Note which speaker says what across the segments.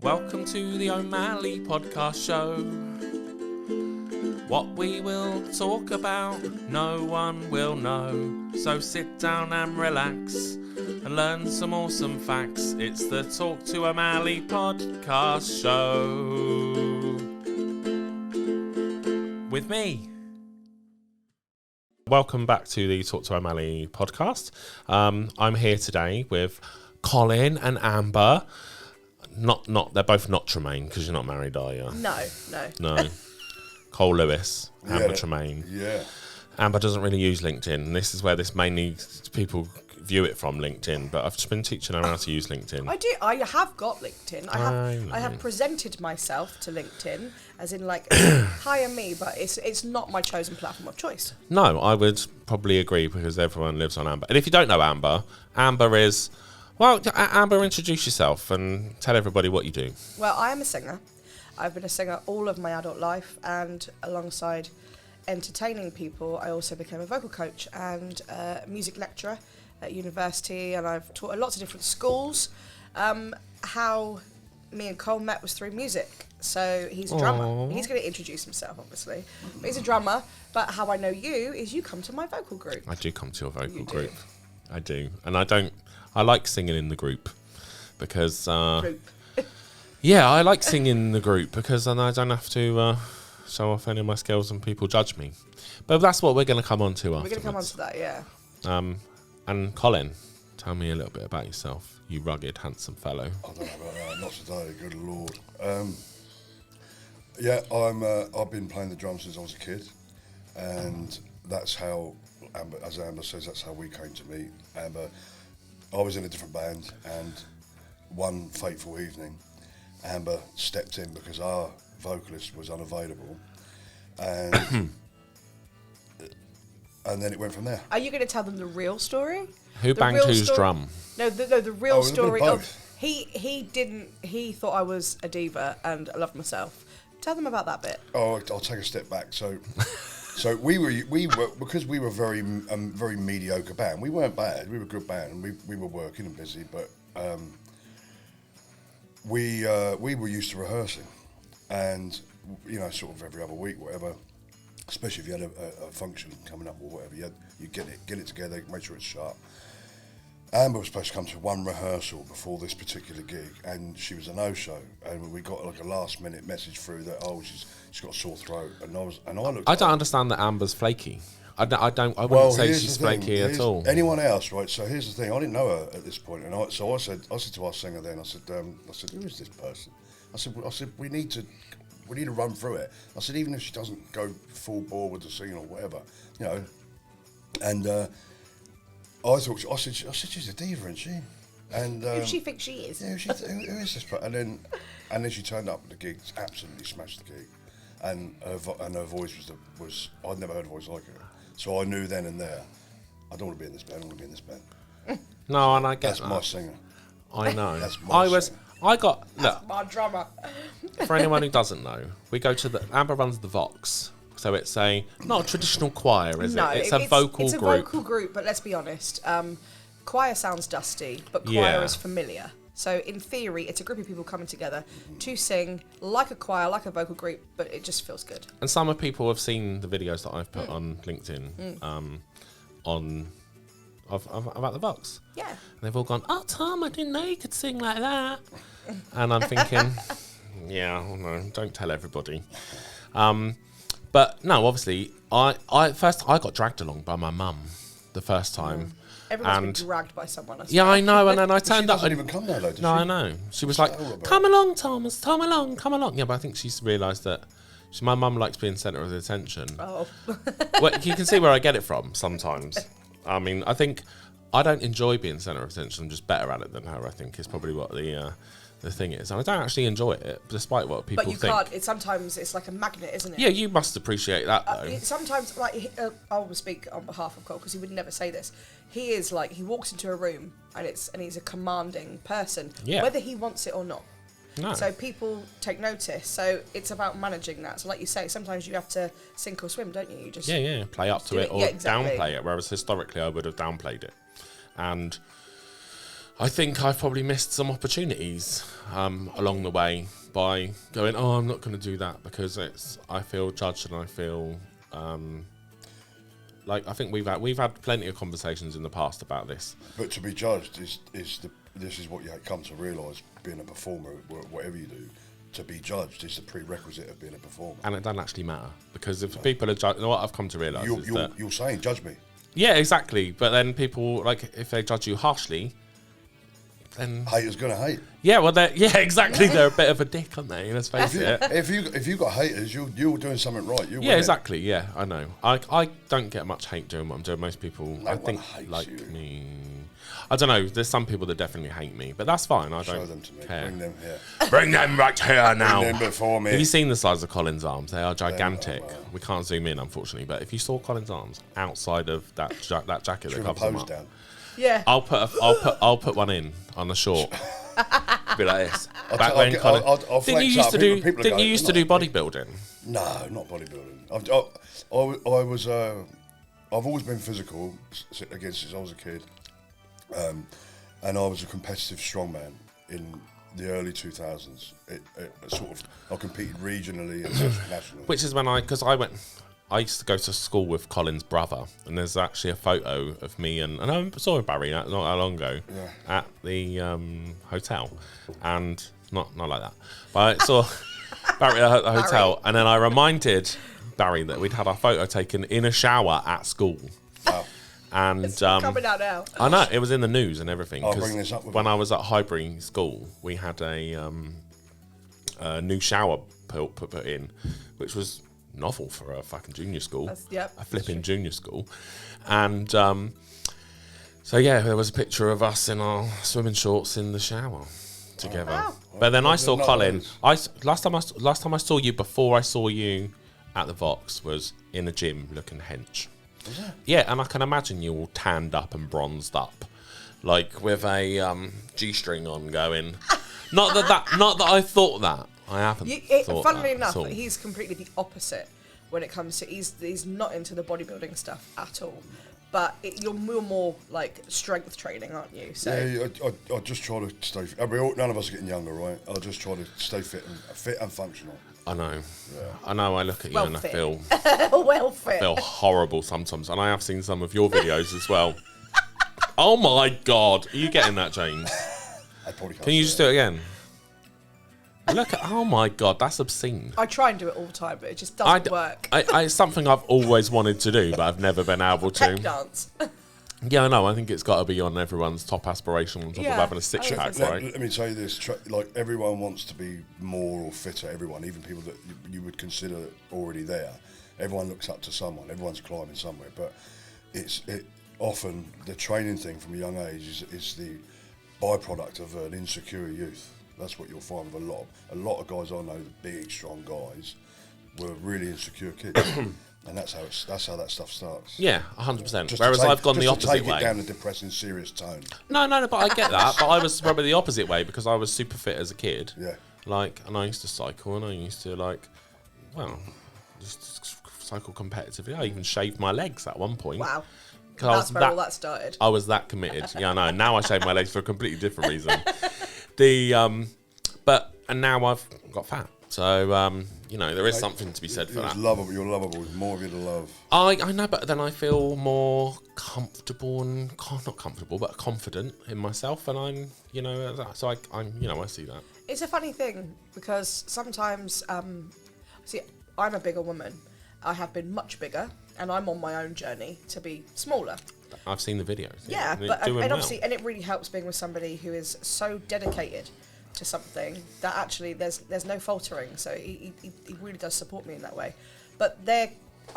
Speaker 1: Welcome to the O'Malley podcast show. What we will talk about, no one will know. So sit down and relax and learn some awesome facts. It's the Talk to O'Malley podcast show. With me. Welcome back to the Talk to O'Malley podcast. I'm here today with Colin and Amber. They're both not Tremain, because you're not married, are you?
Speaker 2: No.
Speaker 1: Cole Lewis, Amba Tremain.
Speaker 3: Yeah.
Speaker 1: Amber doesn't really use LinkedIn. This is where this mainly people view it from, LinkedIn. But I've just been teaching her how to use LinkedIn.
Speaker 2: I do. I have got LinkedIn. I have presented myself to LinkedIn as in like hire me, but it's not my chosen platform of choice.
Speaker 1: No, I would probably agree because everyone lives on Amber. And if you don't know Amber is, well, Amber, introduce yourself and tell everybody what you do.
Speaker 2: Well, I am a singer. I've been a singer all of my adult life, and alongside entertaining people, I also became a vocal coach and a music lecturer at university, and I've taught at lots of different schools. How me and Cole met was through music. So he's a drummer.
Speaker 1: Aww.
Speaker 2: He's going to introduce himself, obviously. But he's a drummer. But how I know you is you come to my vocal group.
Speaker 1: I do come to your vocal
Speaker 2: You
Speaker 1: group.
Speaker 2: do.
Speaker 1: I do. And I like singing in the group because...
Speaker 2: Group.
Speaker 1: Yeah, I like singing in the group because then I don't have to show off any of my skills and people judge me. But that's what we're going to come on to afterwards.
Speaker 2: We're going to come on to that, yeah.
Speaker 1: And Colin, tell me a little bit about yourself, you rugged, handsome fellow.
Speaker 3: I don't know about that. Not today. Good Lord. I've been playing the drums since I was a kid, and that's how as Amber says, that's how we came to meet. Amber, I was in a different band, and one fateful evening, Amber stepped in because our vocalist was unavailable, and and then it went from there.
Speaker 2: Are you going to tell them the real story?
Speaker 1: Who banged whose drum?
Speaker 2: No, the real story
Speaker 3: both.
Speaker 2: of he thought I was a diva and I loved myself. Tell them about that bit.
Speaker 3: Oh, I'll take a step back. So we were because we were very mediocre band. We weren't bad. We were a good band, and we were working and busy. But we were used to rehearsing, and sort of every other week, whatever. Especially if you had a function coming up or whatever, you get it together, make sure it's sharp. Amber was supposed to come to one rehearsal before this particular gig, and she was a no-show. And we got like a last-minute message through that she's got a sore throat, and I looked.
Speaker 1: I don't understand that Amber's flaky. I wouldn't say she's flaky at all.
Speaker 3: Anyone else, right? So here's the thing. I didn't know her at this point, and I said to our singer then, I said, who is this person? I said, we need to run through it. I said, even if she doesn't go full bore with the singing or whatever, And I said, she's a diva, isn't she? And
Speaker 2: Who she thinks she is.
Speaker 3: Yeah, who is this person? And then she turned up at the gig, absolutely smashed the gig, and her voice was I'd never heard a voice like her. So I knew then and there, I don't want to be in this band. I want to be in this band.
Speaker 1: No, and I get
Speaker 3: That's my singer.
Speaker 1: I know.
Speaker 3: That's my singer.
Speaker 2: That's my drummer.
Speaker 1: For anyone who doesn't know, we go to Amber runs the Vox. So it's not a traditional choir, is it? It's a vocal group.
Speaker 2: It's a vocal group, but let's be honest. Choir sounds dusty, but choir is familiar. So in theory, it's a group of people coming together to sing like a choir, like a vocal group, but it just feels good.
Speaker 1: And some of people have seen the videos that I've put on LinkedIn about the Vox.
Speaker 2: Yeah.
Speaker 1: And they've all gone, "Oh, Tom, I didn't know you could sing like that." And I'm thinking, yeah, no, don't tell everybody. But no, obviously, I got dragged along by my mum the first time.
Speaker 2: Everyone's been dragged by someone.
Speaker 1: Yeah, I know. And then I turned up.
Speaker 3: She doesn't even come there, though, does she?
Speaker 1: No, I know. She was like, "Come along, Thomas. Come along." Yeah, but I think she's realised that my mum likes being centre of the attention.
Speaker 2: Oh.
Speaker 1: Well, you can see where I get it from sometimes. I mean, I think I don't enjoy being centre of attention. I'm just better at it than her, I think, is probably what the thing is. And I don't actually enjoy it, despite what people think.
Speaker 2: But you can't. Sometimes it's like a magnet, isn't it?
Speaker 1: Yeah, you must appreciate that, though.
Speaker 2: Sometimes, like, I will speak on behalf of Cole because he would never say this. He is like, he walks into a room and he's a commanding person, whether he wants it or not.
Speaker 1: No.
Speaker 2: So people take notice. So it's about managing that. So like you say, sometimes you have to sink or swim, don't you? You just
Speaker 1: play up to it or
Speaker 2: exactly.
Speaker 1: downplay it. Whereas historically, I would have downplayed it. And I think I've probably missed some opportunities along the way by going, oh, I'm not going to do that because I feel judged, and I feel like I think we've had plenty of conversations in the past about this.
Speaker 3: But to be judged this is what you come to realise being a performer, whatever you do. To be judged is the prerequisite of being a performer.
Speaker 1: And it doesn't actually matter, because if people are judged, what I've come to realise is that
Speaker 3: you're saying judge me.
Speaker 1: Yeah, exactly. But then people, like, if they judge you harshly, then
Speaker 3: Haters gonna hate.
Speaker 1: Yeah, well, exactly. They're a bit of a dick, aren't they? Let's face it.
Speaker 3: If you got haters, you're doing something right.
Speaker 1: Yeah, exactly. Yeah, I know. I don't get much hate doing what I'm doing. Most people,
Speaker 3: No
Speaker 1: I
Speaker 3: one
Speaker 1: think,
Speaker 3: hates
Speaker 1: like
Speaker 3: you.
Speaker 1: me. I don't know. There's some people that definitely hate me, but that's fine. I don't
Speaker 3: Show them to me.
Speaker 1: care.
Speaker 3: Bring them here.
Speaker 1: Bring them right here now.
Speaker 3: Bring them before me.
Speaker 1: Have you seen the size of Colin's arms? They are gigantic.
Speaker 3: wow.
Speaker 1: We can't zoom in, unfortunately. But if you saw Colin's arms outside of that jacket that
Speaker 3: Trim a
Speaker 1: covers them
Speaker 3: pose
Speaker 1: up,
Speaker 3: down.
Speaker 2: Yeah.
Speaker 1: I'll put one in on the short. Be like this. Back when
Speaker 3: I'll
Speaker 1: Colin,
Speaker 3: flex
Speaker 1: didn't you used
Speaker 3: up.
Speaker 1: to do?
Speaker 3: People
Speaker 1: Didn't
Speaker 3: go,
Speaker 1: you used to
Speaker 3: "No."
Speaker 1: do bodybuilding?
Speaker 3: No, not bodybuilding. I was. I've always been physical against since I was a kid, and I was a competitive strongman in the early 2000s. I competed regionally and nationally.
Speaker 1: Which is when I used to go to school with Colin's brother, and there's actually a photo of me and I saw Barry not that long ago at the hotel, and not like that, but I saw Barry at the hotel, and then I reminded Barry that we'd had our photo taken in a shower at school.
Speaker 3: Wow.
Speaker 1: And
Speaker 2: It's coming out now.
Speaker 1: I know, it was in the news and everything.
Speaker 3: I'll
Speaker 1: 'cause
Speaker 3: bring this up with
Speaker 1: when
Speaker 3: you.
Speaker 1: I was at Highbury School, we had a new shower put in, which was novel for a fucking junior school.
Speaker 2: Yep,
Speaker 1: A flipping junior school. And so yeah, there was a picture of us in our swimming shorts in the shower together.
Speaker 2: wow.
Speaker 1: But then I saw
Speaker 3: Not
Speaker 1: Colin.
Speaker 3: those.
Speaker 1: Last time I saw you before I saw you at the Vox was in a gym looking hench. Yeah, and I can imagine you all tanned up and bronzed up, like with a G-string on, going. Not that I thought that. I haven't. Thought
Speaker 2: Funnily
Speaker 1: that
Speaker 2: enough,
Speaker 1: at all.
Speaker 2: he's completely the opposite when it comes to he's not into the bodybuilding stuff at all. But you're more like strength training, aren't you? So
Speaker 3: Yeah, I just try to stay. None of us are getting younger, right? I just try to stay fit and functional.
Speaker 1: I know.
Speaker 3: Yeah.
Speaker 1: I know. I look at you
Speaker 2: Well
Speaker 1: and
Speaker 2: fit.
Speaker 1: I feel
Speaker 2: well fit.
Speaker 1: horrible sometimes, and I have seen some of your videos as well. Oh my God, are you getting that, James?
Speaker 3: I probably can't
Speaker 1: Can you
Speaker 3: say
Speaker 1: just do it again? Look at, oh my God, that's obscene.
Speaker 2: I try and do it all the time, but it just doesn't work.
Speaker 1: It's something I've always wanted to do, but I've never been able
Speaker 2: Tech
Speaker 1: to.
Speaker 2: dance.
Speaker 1: Yeah, I know. I think it's got to be on everyone's top aspiration on top of
Speaker 2: Yeah,
Speaker 1: having a six-pack,
Speaker 3: Let,
Speaker 1: right?
Speaker 3: let me tell you this: like everyone wants to be more or fitter. Everyone, even people that you would consider already there, everyone looks up to someone. Everyone's climbing somewhere, but often the training thing from a young age is the byproduct of an insecure youth. That's what you'll find with a lot of guys I know, the big, strong guys, were really insecure kids, and that's how that stuff starts.
Speaker 1: Yeah, 100%.
Speaker 3: Just
Speaker 1: Whereas
Speaker 3: to take,
Speaker 1: I've gone the
Speaker 3: just to
Speaker 1: opposite
Speaker 3: take
Speaker 1: way.
Speaker 3: it down a depressing, serious tone.
Speaker 1: No, but I get that. But I was probably the opposite way because I was super fit as a kid.
Speaker 3: Yeah.
Speaker 1: Like, and I used to cycle, and I used to just cycle competitively. I even shaved my legs at one point.
Speaker 2: Wow.
Speaker 1: 'Cause I was
Speaker 2: That's where all that started.
Speaker 1: I was that committed. Yeah, I know. Now I shave my legs for a completely different reason. And now I've got fat. So, there is something to be said for that.
Speaker 3: Lovable, you're lovable. There's more of you to love.
Speaker 1: I know, but then I feel more comfortable and not comfortable, but confident in myself, and I'm, so I see that.
Speaker 2: It's a funny thing because sometimes, I'm a bigger woman. I have been much bigger, and I'm on my own journey to be smaller.
Speaker 1: I've seen the videos.
Speaker 2: Yeah,
Speaker 1: They're
Speaker 2: but
Speaker 1: doing well.
Speaker 2: obviously, and it really helps being with somebody who is so dedicated to something that actually there's no faltering. So he really does support me in that way. But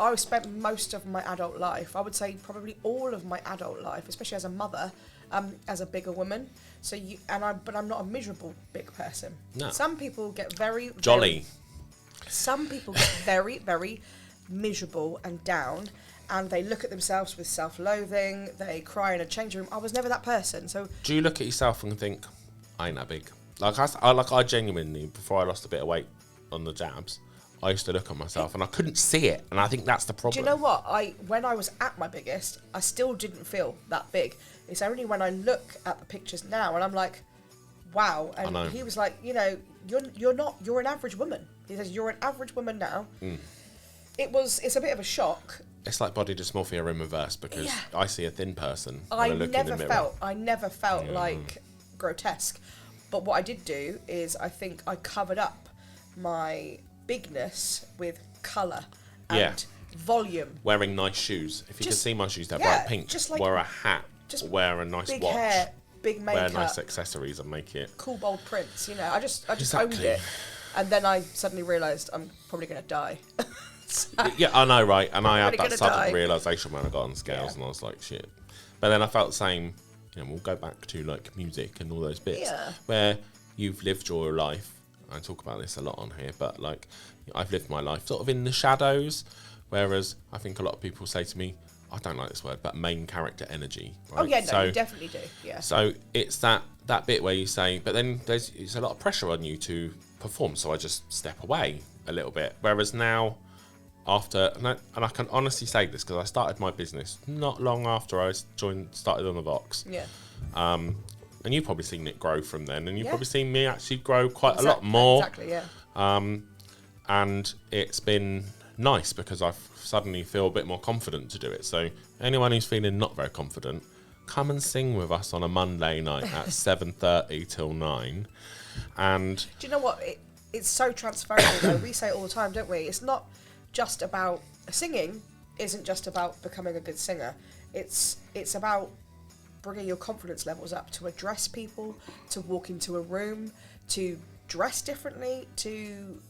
Speaker 2: I spent most of my adult life, I would say probably all of my adult life, especially as a mother, as a bigger woman. So but I'm not a miserable big person.
Speaker 1: No.
Speaker 2: Some people get very
Speaker 1: Jolly.
Speaker 2: Some people get very, very miserable and down, and they look at themselves with self-loathing. They cry in a changing room. I was never that person. So
Speaker 1: Do you look at yourself and think, I ain't that big? I genuinely, before I lost a bit of weight on the jabs, I used to look at myself and I couldn't see it, and I think that's the problem.
Speaker 2: Do you know what? When I was at my biggest, I still didn't feel that big. It's only when I look at the pictures now and I'm like, wow. And he was like, you know, you're an average woman. He says, you're an average woman now. It's a bit of a shock.
Speaker 1: It's like body dysmorphia in reverse, because I see a thin person when
Speaker 2: I
Speaker 1: I look in the mirror.
Speaker 2: I never felt like grotesque. But what I did do is I think I covered up my bigness with colour and volume.
Speaker 1: Wearing nice shoes. If you can see my shoes, they're bright pink.
Speaker 2: Just like
Speaker 1: wear a hat.
Speaker 2: just
Speaker 1: wear a nice
Speaker 2: big
Speaker 1: watch.
Speaker 2: hair, big makeup.
Speaker 1: Wear nice accessories and make it
Speaker 2: cool, bold prints. You know, I just owned it. And then I suddenly realised I'm probably going to die.
Speaker 1: Yeah, I know, right? And I had that sudden
Speaker 2: die.
Speaker 1: realisation when I got on scales, and I was like, shit. But then I felt the same, you know, we'll go back to like music and all those bits where you've lived your life. I talk about this a lot on here, but like, I've lived my life sort of in the shadows, whereas I think a lot of people say to me, I don't like this word, but main character energy. Right?
Speaker 2: Oh yeah, no, you definitely do. Yeah.
Speaker 1: So it's that bit where you say, but then it's a lot of pressure on you to perform, so I just step away a little bit. Whereas now, and I can honestly say this because I started my business not long after I started on the Vox.
Speaker 2: Yeah.
Speaker 1: And you've probably seen it grow from then, and you've probably seen me actually grow quite a lot more.
Speaker 2: Exactly, yeah.
Speaker 1: And it's been nice because I suddenly feel a bit more confident to do it. So anyone who's feeling not very confident, come and sing with us on a Monday night at 7:30 till 9. And
Speaker 2: do you know what? It's so transferable though. We say it all the time, don't we? It's not just about singing. Isn't just about becoming a good singer. It's about bringing your confidence levels up to address people, to walk into a room, to dress differently, to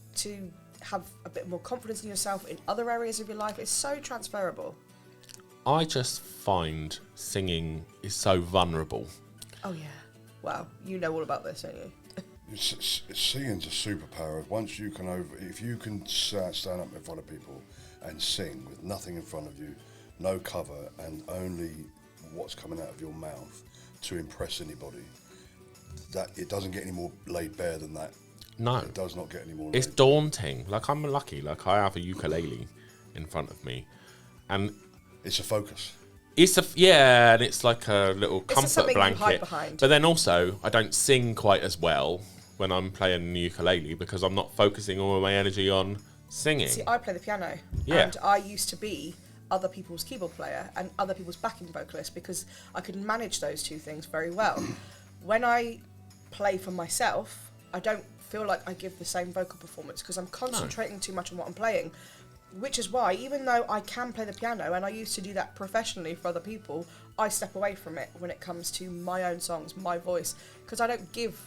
Speaker 2: have a bit more confidence in yourself in other areas of your life. It's so transferable.
Speaker 1: I just find singing is so vulnerable.
Speaker 2: Oh yeah. Wow. You know all about this, don't you?
Speaker 3: Singing's a superpower. Once you can if you can stand up in front of people and sing with nothing in front of you, no cover, and only what's coming out of your mouth to impress anybody, that it doesn't get any more laid bare than that.
Speaker 1: No,
Speaker 3: it does not get any more.
Speaker 1: It's daunting. Like, I'm lucky. Like, I have a ukulele in front of me, and
Speaker 3: it's a focus.
Speaker 1: And it's like a little comfort blanket.
Speaker 2: You hide behind.
Speaker 1: But then also, I don't sing quite as well when I'm playing the ukulele because I'm not focusing all of my energy on singing.
Speaker 2: See, I play the piano, and I used to be other people's keyboard player and other people's backing vocalist because I could manage those two things very well. When I play for myself, I don't feel like I give the same vocal performance because I'm concentrating too much on what I'm playing, which is why even though I can play the piano and I used to do that professionally for other people, I step away from it when it comes to my own songs, my voice, because I don't give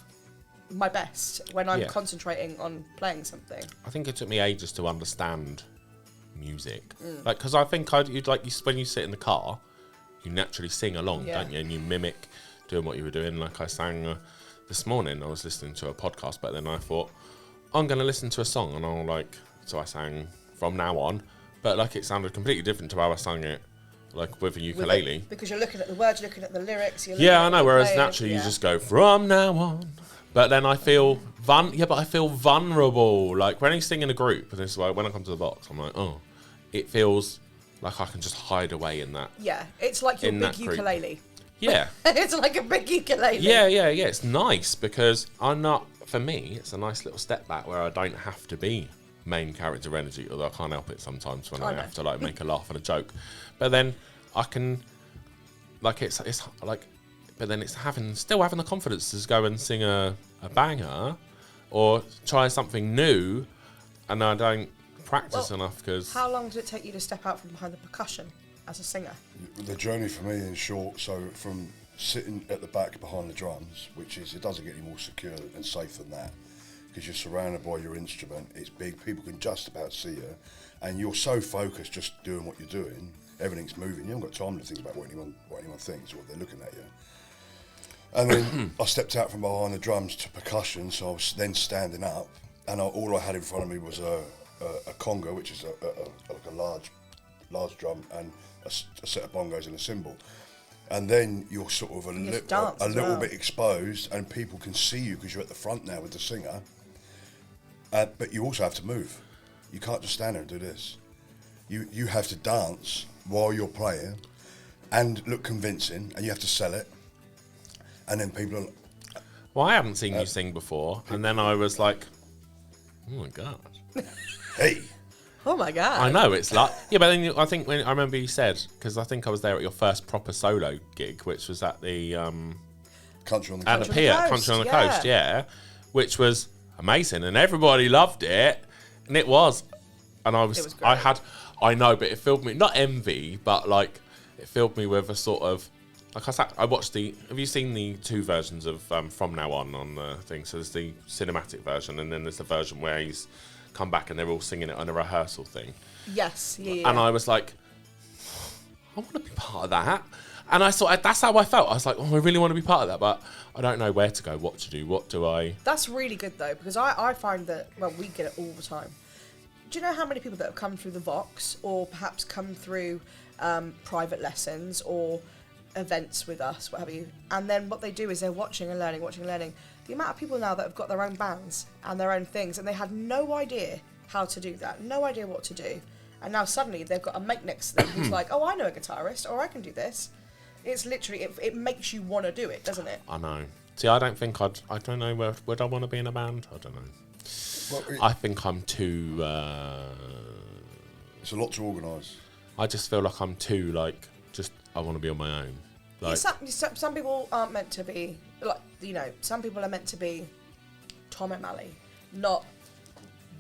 Speaker 2: my best when I'm concentrating on playing something.
Speaker 1: I think it took me ages to understand music, like, because I think when you sit in the car, you naturally sing along, don't you? And you mimic doing what you were doing. Like, I sang this morning, I was listening to a podcast, but then I thought, I'm going to listen to a song, and so I sang From Now On, but like, it sounded completely different to how I sang it, like, with a ukulele.
Speaker 2: Because you're looking at the words, you're looking at the lyrics.
Speaker 1: I know, whereas naturally you just go, From Now On. But then I feel I feel vulnerable. Like, when I sing in a group, and this is why when I come to the Vox, I'm like, oh, it feels like I can just hide away in that.
Speaker 2: Yeah, it's like your big ukulele.
Speaker 1: Yeah.
Speaker 2: It's like a big ukulele.
Speaker 1: Yeah. It's nice because for me, it's a nice little step back where I don't have to be main character energy, although I can't help it sometimes when I have to like make a laugh and a joke. But then I can, like, it's like, but then it's still having the confidence to go and sing a banger or try something new, and I don't practice enough because.
Speaker 2: How long did it take you to step out from behind the percussion as a singer?
Speaker 3: The journey for me, in short, so from sitting at the back behind the drums, it doesn't get any more secure and safe than that, because you're surrounded by your instrument. It's big, people can just about see you, and you're so focused just doing what you're doing. Everything's moving. You haven't got time to think about what anyone thinks or what they're looking at you. And then I stepped out from behind the drums to percussion, so I was then standing up, and all I had in front of me was a conga, which is like a large drum, and a set of bongos and a cymbal. And then you're sort of a little bit exposed, and people can see you because you're at the front now with the singer. But you also have to move. You can't just stand there and do this. You have to dance while you're playing and look convincing, and you have to sell it. And then people are...
Speaker 1: Well, I haven't seen you sing before, and then I was like, oh my God.
Speaker 3: Hey!
Speaker 2: Oh my God.
Speaker 1: I know, it's like... Yeah, but then I think I remember you said, because I think I was there at your first proper solo gig, which was at the...
Speaker 3: Country on the
Speaker 1: at the
Speaker 3: Coast.
Speaker 1: pier, Country on the Coast, yeah. Which was amazing, and everybody loved it. And it was. And
Speaker 2: It was great.
Speaker 1: I know, but it filled me, not envy, but like, it filled me with a sort of... Like I watched have you seen the 2 versions of From Now On the thing? So there's the cinematic version, and then there's the version where he's come back and they're all singing it on a rehearsal thing.
Speaker 2: Yes, yeah.
Speaker 1: And I was like, I want to be part of that. And I thought, that's how I felt. I was like, oh, I really want to be part of that, but I don't know where to go, what to do, what do I...
Speaker 2: That's really good, though, because I find that, well, we get it all the time. Do you know how many people that have come through the Vox, or perhaps come through private lessons, or events with us, what have you, and then what they do is they're watching and learning. The amount of people now that have got their own bands and their own things, and they had no idea how to do that, no idea what to do, and now suddenly they've got a mate next to them who's like, oh, I know a guitarist, or I can do this. It's literally, it makes you want to do it, doesn't it?
Speaker 1: I know. See, I don't think I don't know, would I want to be in a band? I don't know.
Speaker 3: Well,
Speaker 1: I think I'm too...
Speaker 3: it's a lot to organise.
Speaker 1: I just feel like I'm too, like, I want to be on my own. Like,
Speaker 2: Some people aren't meant to be, like, some people are meant to be Tom O'Malley, not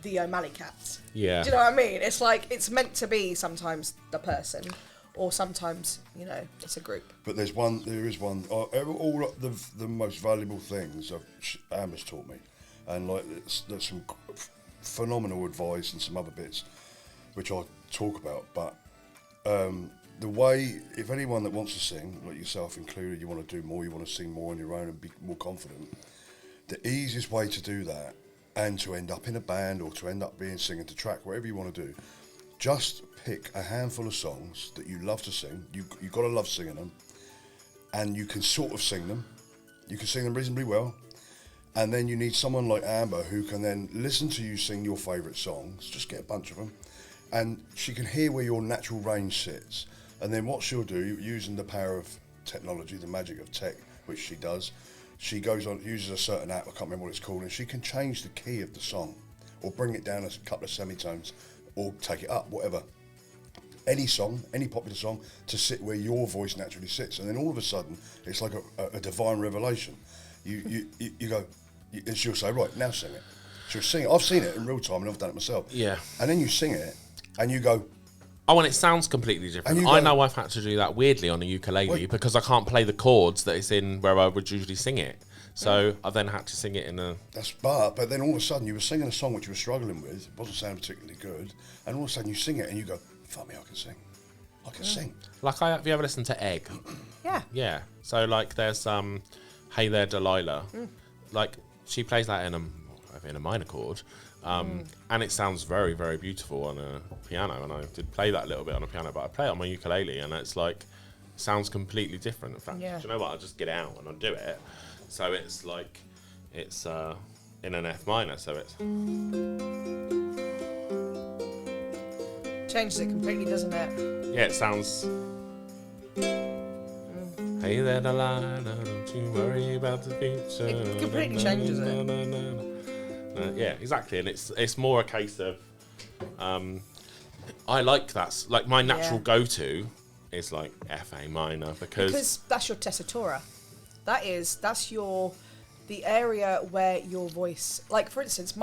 Speaker 2: the O'Malley Cats.
Speaker 1: yeah.
Speaker 2: Do you know what I mean? It's like, it's meant to be sometimes the person, or sometimes, it's a group.
Speaker 3: But there is one. All the most valuable things Amber's taught me, and like there's some phenomenal advice and some other bits, which I'll talk about. But the way, if anyone that wants to sing, like yourself included, you want to do more, you want to sing more on your own and be more confident, the easiest way to do that, and to end up in a band or to end up being singing to track, whatever you want to do, just pick a handful of songs that you love to sing. You've got to love singing them, and you can sort of sing them. You can sing them reasonably well, and then you need someone like Amber who can then listen to you sing your favourite songs. Just get a bunch of them, and she can hear where your natural range sits. And then what she'll do, using the power of technology, the magic of tech, which she does, she goes on, uses a certain app, I can't remember what it's called, and she can change the key of the song, or bring it down a couple of semitones, or take it up, whatever. Any song, any popular song, to sit where your voice naturally sits. And then all of a sudden, it's like a divine revelation. You go, and she'll say, right, now sing it. She'll sing it. I've seen it in real time, and I've done it myself.
Speaker 1: Yeah.
Speaker 3: And then you sing it, and you go...
Speaker 1: Oh, and it sounds completely different. I know I've had to do that weirdly on a ukulele because I can't play the chords that it's in where I would usually sing it. So I then had to sing it in a...
Speaker 3: But then all of a sudden you were singing a song which you were struggling with, it wasn't sounding particularly good, and all of a sudden you sing it and you go, fuck me, I can sing. I can sing.
Speaker 1: Like, have you ever listened to Egg?
Speaker 2: Yeah.
Speaker 1: Yeah. So, like, there's Hey There, Delilah. Like, she plays that in a minor chord. And it sounds very, very beautiful on a piano, and I did play that a little bit on a piano, but I play it on my ukulele, and it's like, it sounds completely different. In fact, do you know what? I just get out and I do it. So it's like, it's in an F minor, so it's...
Speaker 2: Changes it completely, doesn't it?
Speaker 1: Yeah, it sounds... Hey there, Delilah, don't you worry about the future.
Speaker 2: It completely changes it.
Speaker 1: Yeah, exactly, and it's more a case of I like that. Like, my natural go-to is like F A minor because
Speaker 2: that's your tessitura. That's the area where your voice, like, for instance,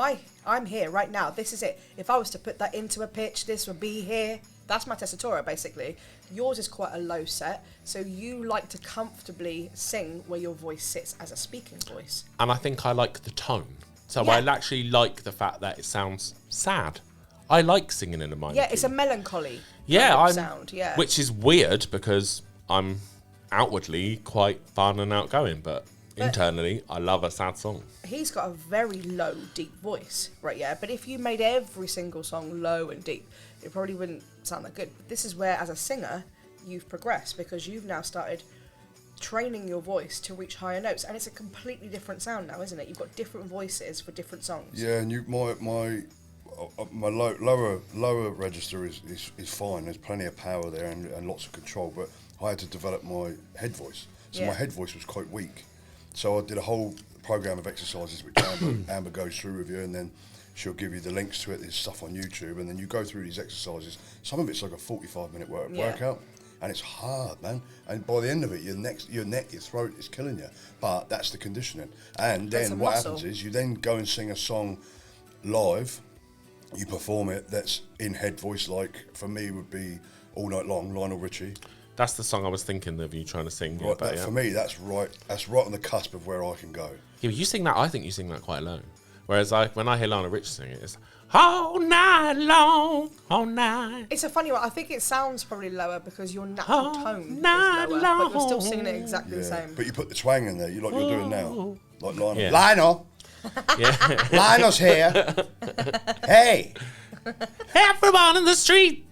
Speaker 2: I'm here right now. This is it. If I was to put that into a pitch, this would be here. That's my tessitura, basically. Yours is quite a low set, so you like to comfortably sing where your voice sits as a speaking voice.
Speaker 1: And I think I like the tone. So I actually like the fact that it sounds sad. I like singing in a minor key.
Speaker 2: It's a melancholy sound,
Speaker 1: which is weird because I'm outwardly quite fun and outgoing, but internally, I love a sad song.
Speaker 2: He's got a very low, deep voice, right? Yeah, but if you made every single song low and deep, it probably wouldn't sound that good. But this is where, as a singer, you've progressed because you've now started training your voice to reach higher notes, and it's a completely different sound now, isn't it? You've got different voices for different songs.
Speaker 3: Yeah, and my lower register is fine. There's plenty of power there and lots of control. But I had to develop my head voice. So my head voice was quite weak. So I did a whole program of exercises which Amber goes through with you, and then she'll give you the links to it. There's stuff on YouTube, and then you go through these exercises. Some of it's like a 45-minute workout, and it's hard, man. And by the end of it, your neck, your throat is killing you. But that's the conditioning. And then what happens is you then go and sing a song live. You perform it. That's in head voice. Like for me, would be All Night Long, Lionel Richie.
Speaker 1: That's the song I was thinking of you trying to sing.
Speaker 3: Right,
Speaker 1: about,
Speaker 3: for me, that's right on the cusp of where I can go.
Speaker 1: Yeah, but you sing that. I think you sing that quite low. Whereas when I hear Lionel Richie sing it, it's all night long, all night.
Speaker 2: It's a funny one. I think it sounds probably lower because your natural tone is lower, but you're still singing it exactly the same.
Speaker 3: But you put the twang in there, like you're doing now, like Lionel.
Speaker 1: Yeah.
Speaker 3: Lionel.
Speaker 1: Yeah.
Speaker 3: Lionel's here. Hey.
Speaker 1: Everyone in the street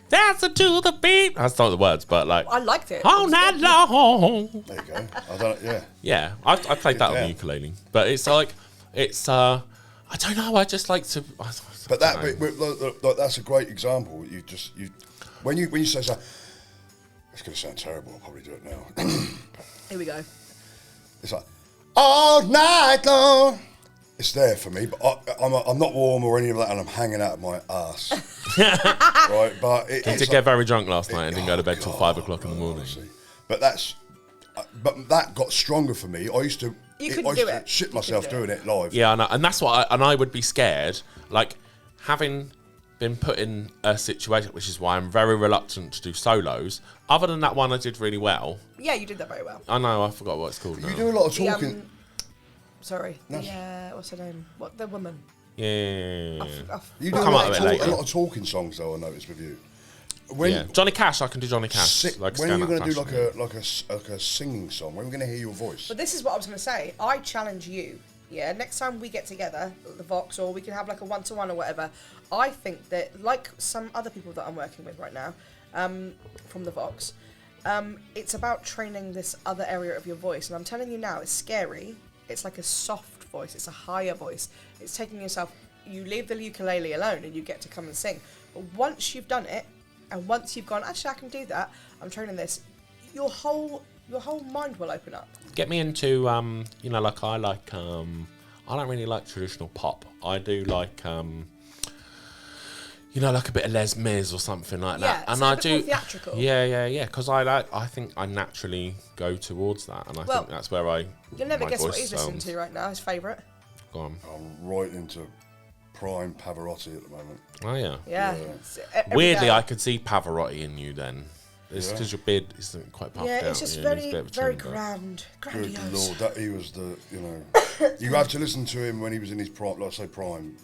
Speaker 1: dancing to the beat. That's not the words, but like.
Speaker 2: I liked it.
Speaker 1: All night long.
Speaker 3: There you go. I don't. Yeah.
Speaker 1: Yeah, I played that on the ukulele, but it's like I don't know. I just like to.
Speaker 3: But that's a great example. When you say so, it's going to sound terrible. I'll probably do it now.
Speaker 2: Here we go.
Speaker 3: It's like all night long. It's there for me, but I'm not warm or any of that, and I'm hanging out of my ass. Right, but
Speaker 1: I did get very drunk last night and didn't go to bed till 5 o'clock in the morning.
Speaker 3: Honestly. But that got stronger for me. I used to shit myself doing it live.
Speaker 1: Yeah, I know. And that's what I would be scared, like having been put in a situation, which is why I'm very reluctant to do solos. Other than that one, I did really well.
Speaker 2: Yeah, you did that very well.
Speaker 1: I know. I forgot what it's called now.
Speaker 3: You do a lot of talking.
Speaker 2: Sorry. What's her name? What, the woman?
Speaker 1: Yeah.
Speaker 3: You do a lot of talking songs, though. I noticed with you.
Speaker 1: Johnny Cash, I can do Johnny Cash.
Speaker 3: When are you going to do like a singing song? When are we going to hear your voice?
Speaker 2: But this is what I was going to say. I challenge you. Yeah, next time we get together, the Vox, or we can have like a one-to-one or whatever. I think that, like some other people that I'm working with right now, from the Vox, it's about training this other area of your voice. And I'm telling you now, it's scary. It's like a soft voice. It's a higher voice. It's taking yourself. You leave the ukulele alone, and you get to come and sing. But once you've done it, and once you've gone, actually, I can do that. I'm training this. Your whole mind will open up.
Speaker 1: Get me into like I don't really like traditional pop. I do like like a bit of Les Mis or something like that. And I do
Speaker 2: more theatrical.
Speaker 1: Yeah. Because I think I naturally go towards that, and I think that's where
Speaker 2: You'll never guess what he's listening to right now. His favourite.
Speaker 1: Go on.
Speaker 3: I'm right into prime Pavarotti at the moment.
Speaker 1: Oh yeah.
Speaker 2: Yeah.
Speaker 1: Weirdly, I could see Pavarotti in you then. It's because your beard is quite puffed out.
Speaker 2: Yeah, it's just very grandiose.
Speaker 3: Good Lord, that he was the, you have to listen to him when he was in his prime, like I say prime,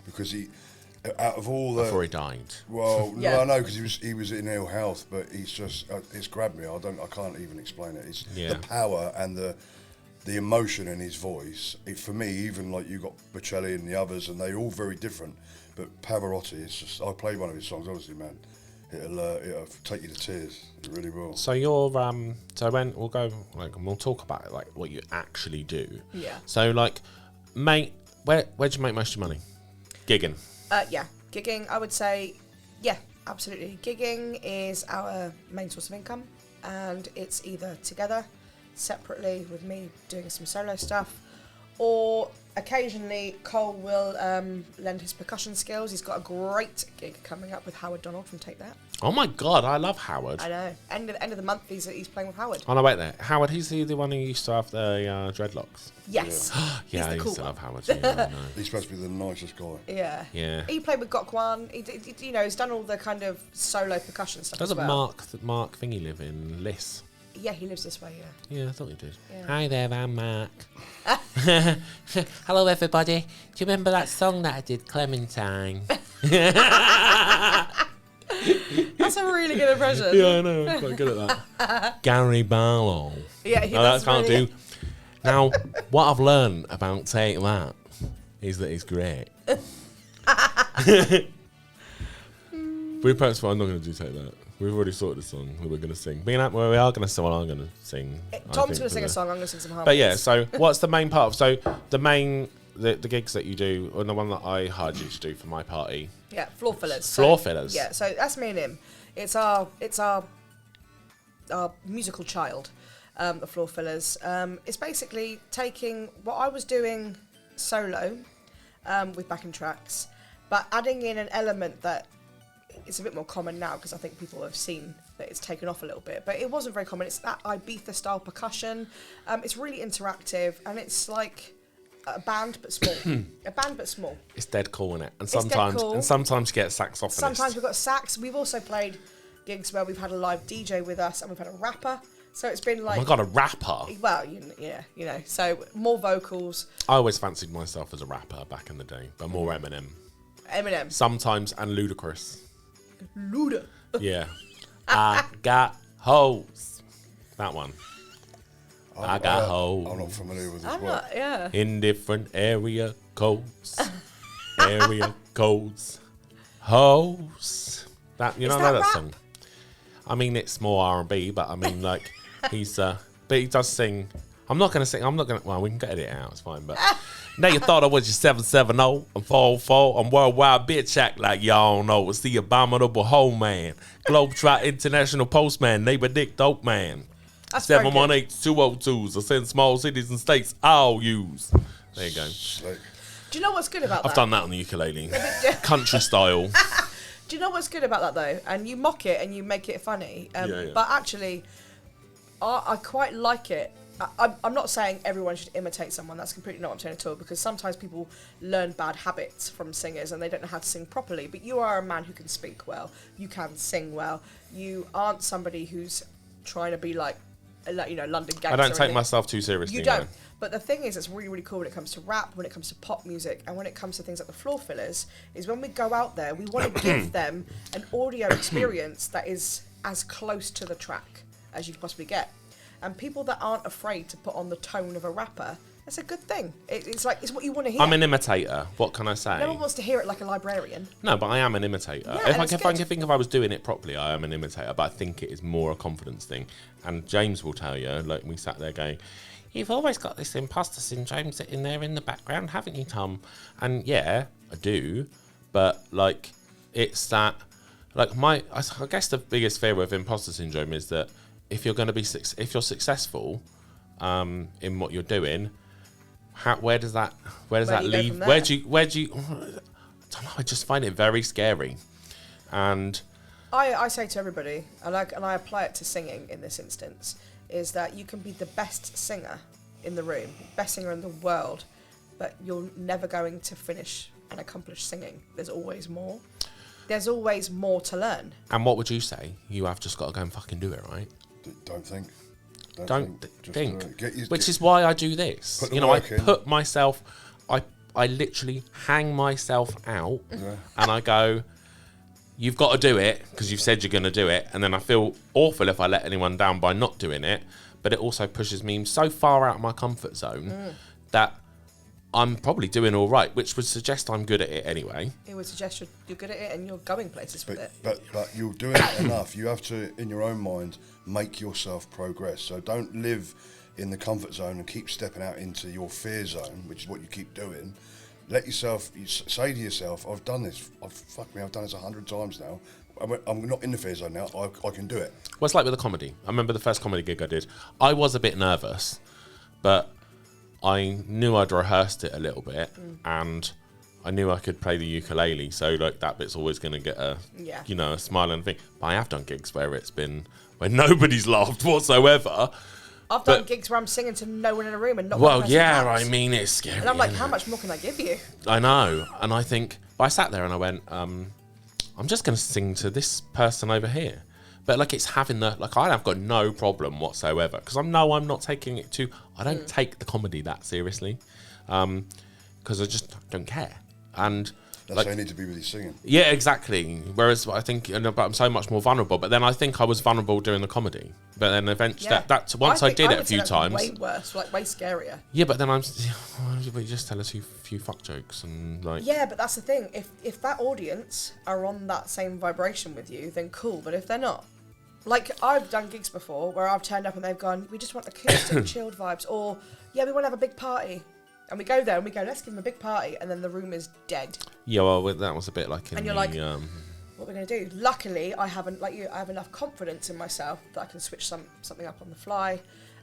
Speaker 3: because he, out of all the...
Speaker 1: Before he died.
Speaker 3: Well, no, I know, because he was in ill health, but he's just, it's grabbed me. I can't even explain it. It's the power and the emotion in his voice. For me, even like you got Bocelli and the others, and they're all very different, but Pavarotti, it's just, I played one of his songs, obviously, man. It'll take you to tears. It really will.
Speaker 1: So you're so when we'll go and we'll talk about like what you actually do.
Speaker 2: Yeah.
Speaker 1: So like, mate, where'd you make most of your money? Gigging.
Speaker 2: Gigging. I would say, yeah, absolutely. Gigging is our main source of income, and it's either together, separately with me doing some solo stuff, or occasionally Cole will lend his percussion skills. He's got a great gig coming up with Howard Donald from Take That.
Speaker 1: Oh my God, I love Howard.
Speaker 2: I know. End of the month, he's playing with Howard.
Speaker 1: Oh no, wait there. Howard, he's the one who used to have the dreadlocks.
Speaker 2: Yes.
Speaker 1: Yeah, I used to love Howard. Yeah, I know.
Speaker 3: He's supposed to be the nicest guy.
Speaker 2: Yeah.
Speaker 1: Yeah.
Speaker 2: He played with Gokwan. He's done all the kind of solo percussion stuff.
Speaker 1: Doesn't
Speaker 2: as well.
Speaker 1: Mark Thingy live in Liss?
Speaker 2: Yeah, he lives this way, yeah.
Speaker 1: Yeah, I thought he did.
Speaker 2: Yeah.
Speaker 1: Hi there, I'm Mark. Hello, everybody. Do you remember that song that I did, Clementine?
Speaker 2: That's a really good impression.
Speaker 1: Yeah, I know. I'm quite good at that. Gary Barlow.
Speaker 2: Yeah,
Speaker 1: no, that can't do. Now, what I've learned about Take That is that it's great. I'm not going to do Take That. We've already sorted the song that we're going to sing. We are going to sing what I'm going to sing.
Speaker 2: Tom's going to sing a song, I'm going to sing some harmonies.
Speaker 1: But yeah, so what's the main part? So the main the gigs that you do, or the one that I hired you to do for my party.
Speaker 2: Yeah, floor fillers.
Speaker 1: Floor fillers.
Speaker 2: Yeah, so that's me and him. It's our musical child, the floor fillers. It's basically taking what I was doing solo with backing tracks, but adding in an element that is a bit more common now because I think people have seen that it's taken off a little bit, but it wasn't very common. It's that Ibiza style percussion. It's really interactive, and it's like a band but small. A band but small.
Speaker 1: It's dead cool, innit? And
Speaker 2: dead
Speaker 1: sometimes
Speaker 2: cool.
Speaker 1: you get a saxophonist.
Speaker 2: Sometimes we've got sax. We've also played gigs where we've had a live DJ with us, and we've had a rapper. So it's been like...
Speaker 1: Oh my God, a rapper?
Speaker 2: Well, you know, so more vocals.
Speaker 1: I always fancied myself as a rapper back in the day, but more Eminem.
Speaker 2: Eminem.
Speaker 1: Sometimes, and Ludacris.
Speaker 2: Luda.
Speaker 1: Yeah. I got hoes. That one. I got hoes.
Speaker 3: I'm not familiar with this
Speaker 2: I'm
Speaker 3: word.
Speaker 2: not, yeah.
Speaker 1: In different area codes. Area codes. Hoes. That, you
Speaker 2: Is
Speaker 1: know
Speaker 2: that
Speaker 1: that
Speaker 2: rap?
Speaker 1: song? I mean, it's more R&B, but I mean, like, he's, but he does sing. Well, we can get it out, it's fine, but. Now you thought I was your 770 and 44. I'm worldwide bitch act like y'all don't know. It's the abominable hoe man. Globetrot International Postman. Neighbor Dick Dope Man.
Speaker 2: That's very good.
Speaker 1: 718-202s. I send small cities and states I'll use. There you go.
Speaker 3: Slick.
Speaker 2: Do you know what's good about that?
Speaker 1: I've done that on the ukulele. Country style.
Speaker 2: Do you know what's good about that though? And you mock it and you make it funny.
Speaker 1: Yeah.
Speaker 2: But actually, I quite like it. I'm not saying everyone should imitate someone. That's completely not what I'm saying at all. Because sometimes people learn bad habits from singers and they don't know how to sing properly. But you are a man who can speak well. You can sing well. You aren't somebody who's trying to be like London gangster.
Speaker 1: I don't take
Speaker 2: anything.
Speaker 1: myself too seriously.
Speaker 2: You don't.
Speaker 1: No.
Speaker 2: But the thing is, it's really, really cool when it comes to rap, when it comes to pop music, and when it comes to things like the floor fillers, is when we go out there, we want to give them an audio experience that is as close to the track as you can possibly get. And people that aren't afraid to put on the tone of a rapper, that's a good thing. It's what you want to hear.
Speaker 1: I'm an imitator. What can I say?
Speaker 2: No one wants to hear it like a librarian.
Speaker 1: No, but I am an imitator.
Speaker 2: Yeah,
Speaker 1: if I
Speaker 2: that's
Speaker 1: can
Speaker 2: good.
Speaker 1: think if I was doing it properly, I am an imitator. But I think it is more a confidence thing. And James will tell you, like we sat there going, "You've always got this imposter syndrome sitting there in the background, haven't you, Tom?" And yeah, I do. But like, it's that, like I guess the biggest fear of imposter syndrome is that if you're going to be if you're successful in what you're doing, where does that leave? Where do you? I don't know. I just find it very scary, and
Speaker 2: I say to everybody, and I apply it to singing in this instance, is that you can be the best singer in the room, best singer in the world, but you're never going to finish and accomplish singing. There's always more. There's always more to learn.
Speaker 1: And what would you say? You have just got to go and fucking do it, right?
Speaker 3: Don't think.
Speaker 1: Don't
Speaker 3: Just
Speaker 1: think.
Speaker 3: do it.
Speaker 1: Which is why I do this.
Speaker 3: Put the
Speaker 1: You know, I
Speaker 3: work in.
Speaker 1: put myself, I literally hang myself out, and I go, "You've got to do it because you've said you're going to do it." And then I feel awful if I let anyone down by not doing it. But it also pushes me so far out of my comfort zone that I'm probably doing all right, which would suggest I'm good at it anyway.
Speaker 2: It would suggest you're good at it and you're going places with it.
Speaker 3: But you're doing it enough. You have to, in your own mind, make yourself progress. So don't live in the comfort zone and keep stepping out into your fear zone, which is what you keep doing. Let yourself, say to yourself, I've done this. I've done this 100 times now. I'm not in the fear zone now. I can do it.
Speaker 1: Well, it's like with the comedy. I remember the first comedy gig I did. I was a bit nervous, but I knew I'd rehearsed it a little bit, and I knew I could play the ukulele. So like that bit's always going to get a smile and thing. But I have done gigs where nobody's laughed whatsoever.
Speaker 2: I've done gigs where I'm singing to no one in a room and not
Speaker 1: Well,
Speaker 2: one person
Speaker 1: yeah,
Speaker 2: claps.
Speaker 1: I mean, it's scary.
Speaker 2: And I'm like,
Speaker 1: isn't
Speaker 2: how
Speaker 1: it?
Speaker 2: much more can I give you?
Speaker 1: I know. And I think, but I sat there and I went, I'm just going to sing to this person over here. But like it's having I've got no problem whatsoever because I'm not taking it I don't take the comedy that seriously because I just don't care. And
Speaker 3: That's how you need to be with your singing.
Speaker 1: Yeah, exactly. Whereas I think, but I'm so much more vulnerable. But then I think I was vulnerable during the comedy. But then eventually, once I did it a few times,
Speaker 2: way worse, like way scarier.
Speaker 1: Yeah, but then you just tell us a few fuck jokes and like.
Speaker 2: Yeah, but that's the thing. If that audience are on that same vibration with you, then cool. But if they're not, like I've done gigs before where I've turned up and they've gone, we just want acoustic, chilled vibes, or yeah, we want to have a big party. And we go there and we go, let's give them a big party, and then the room is dead.
Speaker 1: Yeah, well, that was a bit like in
Speaker 2: And you're
Speaker 1: the...
Speaker 2: like, what are we going to do? Luckily, I haven't, like you, I have enough confidence in myself that I can switch something up on the fly,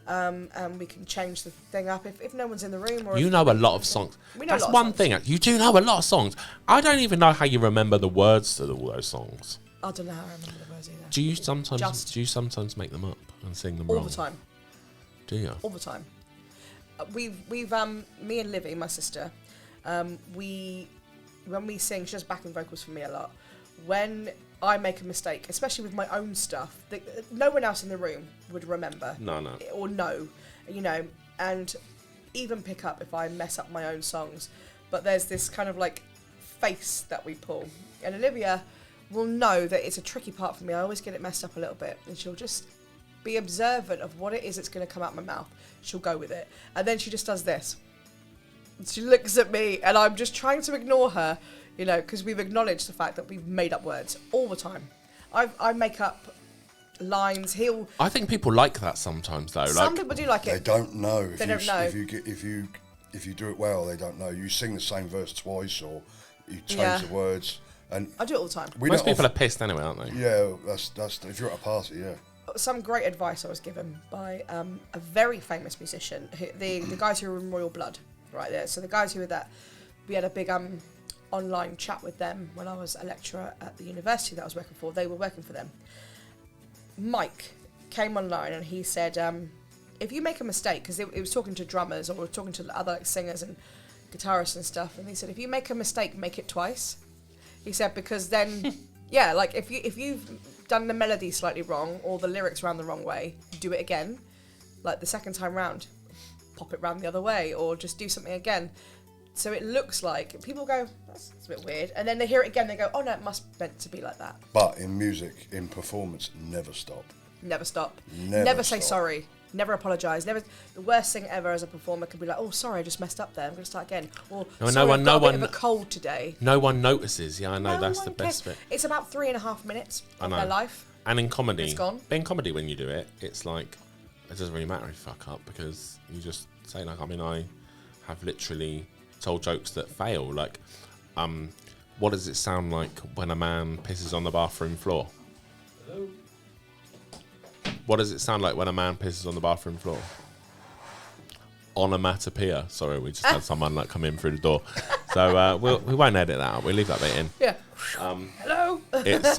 Speaker 2: and we can change the thing up if no one's in the room. Or
Speaker 1: you know a lot of songs.
Speaker 2: We know
Speaker 1: That's
Speaker 2: a lot
Speaker 1: one
Speaker 2: of songs.
Speaker 1: thing. You do know a lot of songs. I don't even know how you remember the words to all those songs.
Speaker 2: I don't know how I remember the words either.
Speaker 1: Do you sometimes make them up and sing them
Speaker 2: All
Speaker 1: wrong?
Speaker 2: the time.
Speaker 1: Do you?
Speaker 2: All the time. We've me and Livy, my sister, when we sing, she does backing vocals for me a lot. When I make a mistake, especially with my own stuff, no one else in the room would remember.
Speaker 1: No.
Speaker 2: Or know, and even pick up if I mess up my own songs. But there's this kind of like face that we pull. And Olivia will know that it's a tricky part for me. I always get it messed up a little bit. And she'll just be observant of what it is that's going to come out my mouth. She'll go with it. And then she just does this. She looks at me and I'm just trying to ignore her, because we've acknowledged the fact that we've made up words all the time. I make up lines.
Speaker 1: I think people like that sometimes, though.
Speaker 2: Some people do like it.
Speaker 3: They don't know.
Speaker 2: They don't know.
Speaker 3: If you do it well, they don't know. You sing the same verse twice, or you change
Speaker 2: Yeah.
Speaker 3: the words. And
Speaker 2: I do it all the time.
Speaker 1: Most people are pissed anyway, aren't they?
Speaker 3: Yeah, that's if you're at a party, yeah.
Speaker 2: Some great advice I was given by a very famous musician, the guys who were in Royal Blood, right there. So the guys who were that, we had a big online chat with them when I was a lecturer at the university that I was working for. They were working for them. Mike came online and he said, if you make a mistake, because it was talking to drummers or talking to other singers and guitarists and stuff, and he said, if you make a mistake, make it twice. He said, because then, yeah, like if you've done the melody slightly wrong or the lyrics round the wrong way, do it again. Like the second time round, pop it round the other way, or just do something again. So it looks like people go, that's a bit weird, and then they hear it again. They go, oh no, it must meant to be like that.
Speaker 3: But in music, in performance, never stop.
Speaker 2: Never stop.
Speaker 3: Never
Speaker 2: Never say
Speaker 3: stop.
Speaker 2: sorry. Never apologise. Never. The worst thing ever as a performer could be like, oh, sorry, I just messed up there. I'm going to start again. Or sorry, I've got a bit of a cold today.
Speaker 1: No one notices. Yeah, I know.
Speaker 2: No
Speaker 1: That's
Speaker 2: one
Speaker 1: the best
Speaker 2: cares.
Speaker 1: bit.
Speaker 2: It's about 3.5 minutes
Speaker 1: I
Speaker 2: of
Speaker 1: know.
Speaker 2: their life.
Speaker 1: And in comedy,
Speaker 2: It's gone.
Speaker 1: in comedy, when you do it, it's like it doesn't really matter if you fuck up because you just say like, I have literally told jokes that fail. Like, what does it sound like when a man pisses on the bathroom floor?
Speaker 4: Hello?
Speaker 1: What does it sound like when a man pisses on the bathroom floor? Onomatopoeia. Sorry, we just had someone like come in through the door. So we won't edit that out. We'll leave that bit in.
Speaker 2: Yeah. Hello.
Speaker 1: It's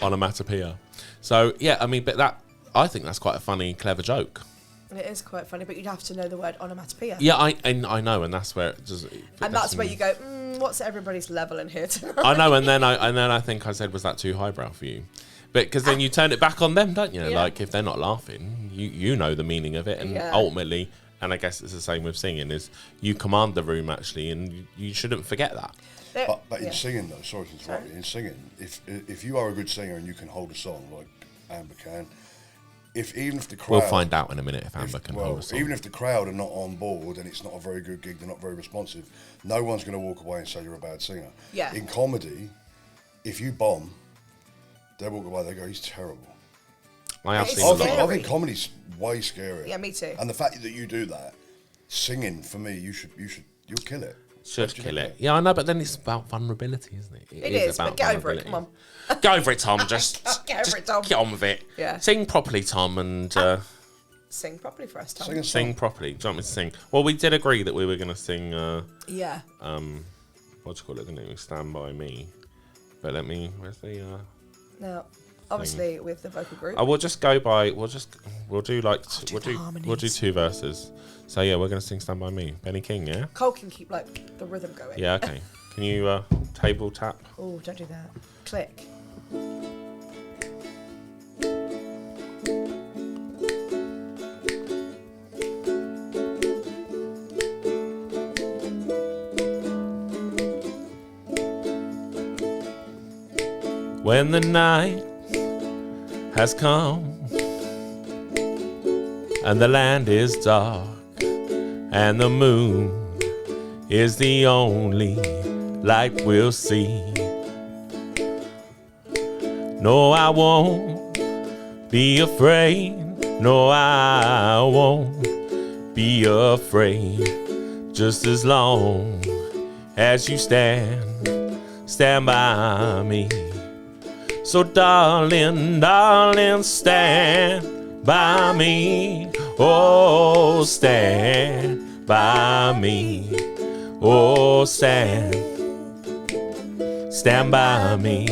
Speaker 1: onomatopoeia. So yeah, but I think that's quite a funny, clever joke.
Speaker 2: And it is quite funny, but you'd have to know the word onomatopoeia.
Speaker 1: Yeah, I know, and that's where it just.
Speaker 2: And that's where you go, what's everybody's level in here tonight?
Speaker 1: I know, and then I think I said, was that too highbrow for you? But because then you turn it back on them, don't you?
Speaker 2: Yeah.
Speaker 1: Like if they're not laughing, you know the meaning of it, and
Speaker 2: Yeah.
Speaker 1: ultimately, and I guess it's the same with singing, is you command the room actually, and you shouldn't forget that.
Speaker 3: But in
Speaker 2: Yeah.
Speaker 3: singing though, sorry to interrupt you, in singing, if you are a good singer and you can hold a song like Amber can, even if the crowd...
Speaker 1: We'll find out in a minute if Amber can hold a song.
Speaker 3: Even if the crowd are not on board and it's not a very good gig, they're not very responsive, no one's going to walk away and say you're a bad singer.
Speaker 2: Yeah.
Speaker 3: In comedy, if you bomb, they walk away, they go, he's terrible.
Speaker 1: I have
Speaker 2: It's
Speaker 1: seen a lot.
Speaker 2: scary.
Speaker 3: I think comedy's way scarier.
Speaker 2: Yeah, me too.
Speaker 3: And the fact that you do that, singing, for me, you'll kill it.
Speaker 1: Should kill it. Yeah, I know, but then it's about vulnerability, isn't it?
Speaker 2: It is, but get over it, come on.
Speaker 1: Get over it, Tom. Just
Speaker 2: Get over it, Tom.
Speaker 1: Get on with it.
Speaker 2: Yeah.
Speaker 1: Sing properly, Tom, and
Speaker 2: Sing properly for us, Tom.
Speaker 3: Sing a
Speaker 1: sing
Speaker 3: song.
Speaker 1: properly. Do you want me to sing? Well, we did agree that we were going to sing,
Speaker 2: Yeah.
Speaker 1: what do you call it, didn't we? Stand By Me. But where's the...
Speaker 2: Now, obviously, with the vocal group.
Speaker 1: we'll just go by, we'll do like,
Speaker 2: do the harmonies.
Speaker 1: we'll do 2 verses. So yeah, we're going to sing Stand By Me. Benny King, yeah?
Speaker 2: Cole can keep, like, the rhythm going.
Speaker 1: Yeah, okay. Can you table tap?
Speaker 2: Oh, don't do that. Click.
Speaker 1: When the night has come and the land is dark and the moon is the only light we'll see. No, I won't be afraid. No, I won't be afraid. just as long as you stand by me. So darling, darling, stand by me. Oh, stand by me. Oh, stand by me.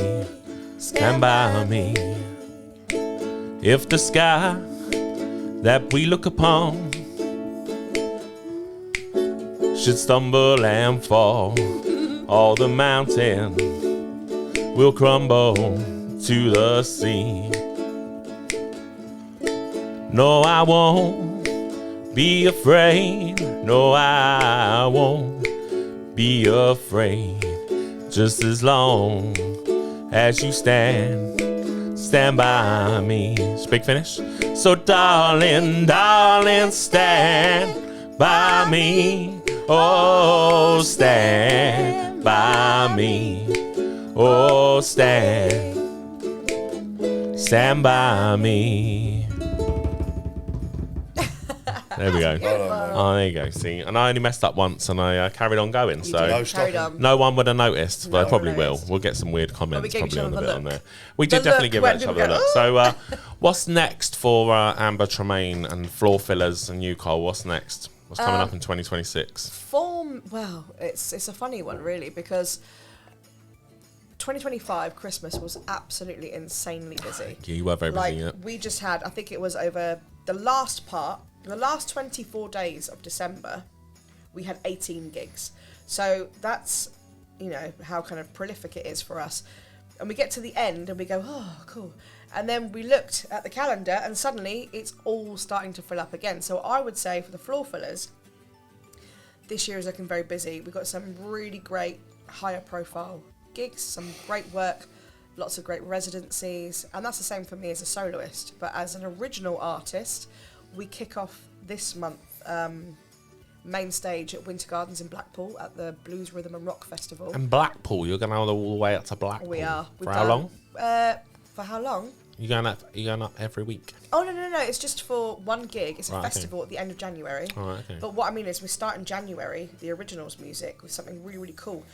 Speaker 1: Stand by me. If the sky that we look upon should stumble and fall, all the mountain will crumble to the sea. No, I won't be afraid. No, I won't be afraid. Just as long as you stand by me. Big finish. So darling, darling, stand by me. Oh, stand by me. Oh, stand by me. There we go. Oh, there you go. See, and I only messed up once, and I carried on going. No one would have noticed, but I probably will. We'll get some weird comments probably on the bit on there. We did definitely give each other a look. So, what's next for Amba Tremain and Floor Fillers and you, Cole? What's next? What's coming up in 2026?
Speaker 2: Well, it's a funny one really, because 2025 Christmas was absolutely insanely busy.
Speaker 1: Yeah, you were very busy. Yeah.
Speaker 2: We just had, I think it was over the last 24 days of December, we had 18 gigs. So that's, how kind of prolific it is for us. And we get to the end and we go, oh, cool. And then we looked at the calendar and suddenly it's all starting to fill up again. So I would say for the Floor Fillers, this year is looking very busy. We've got some really great higher profile gigs, some great work, lots of great residencies. And that's the same for me as a soloist. But as an original artist, we kick off this month main stage at Winter Gardens in Blackpool at the Blues, Rhythm and Rock Festival.
Speaker 1: And Blackpool, you're going all the way up to Blackpool.
Speaker 2: We are.
Speaker 1: For how long?
Speaker 2: For how long?
Speaker 1: You going up every week?
Speaker 2: Oh no! It's just for one gig. It's a festival at the end of January.
Speaker 1: Okay.
Speaker 2: But what I mean is, we start in January, the originals music, with something really, really cool.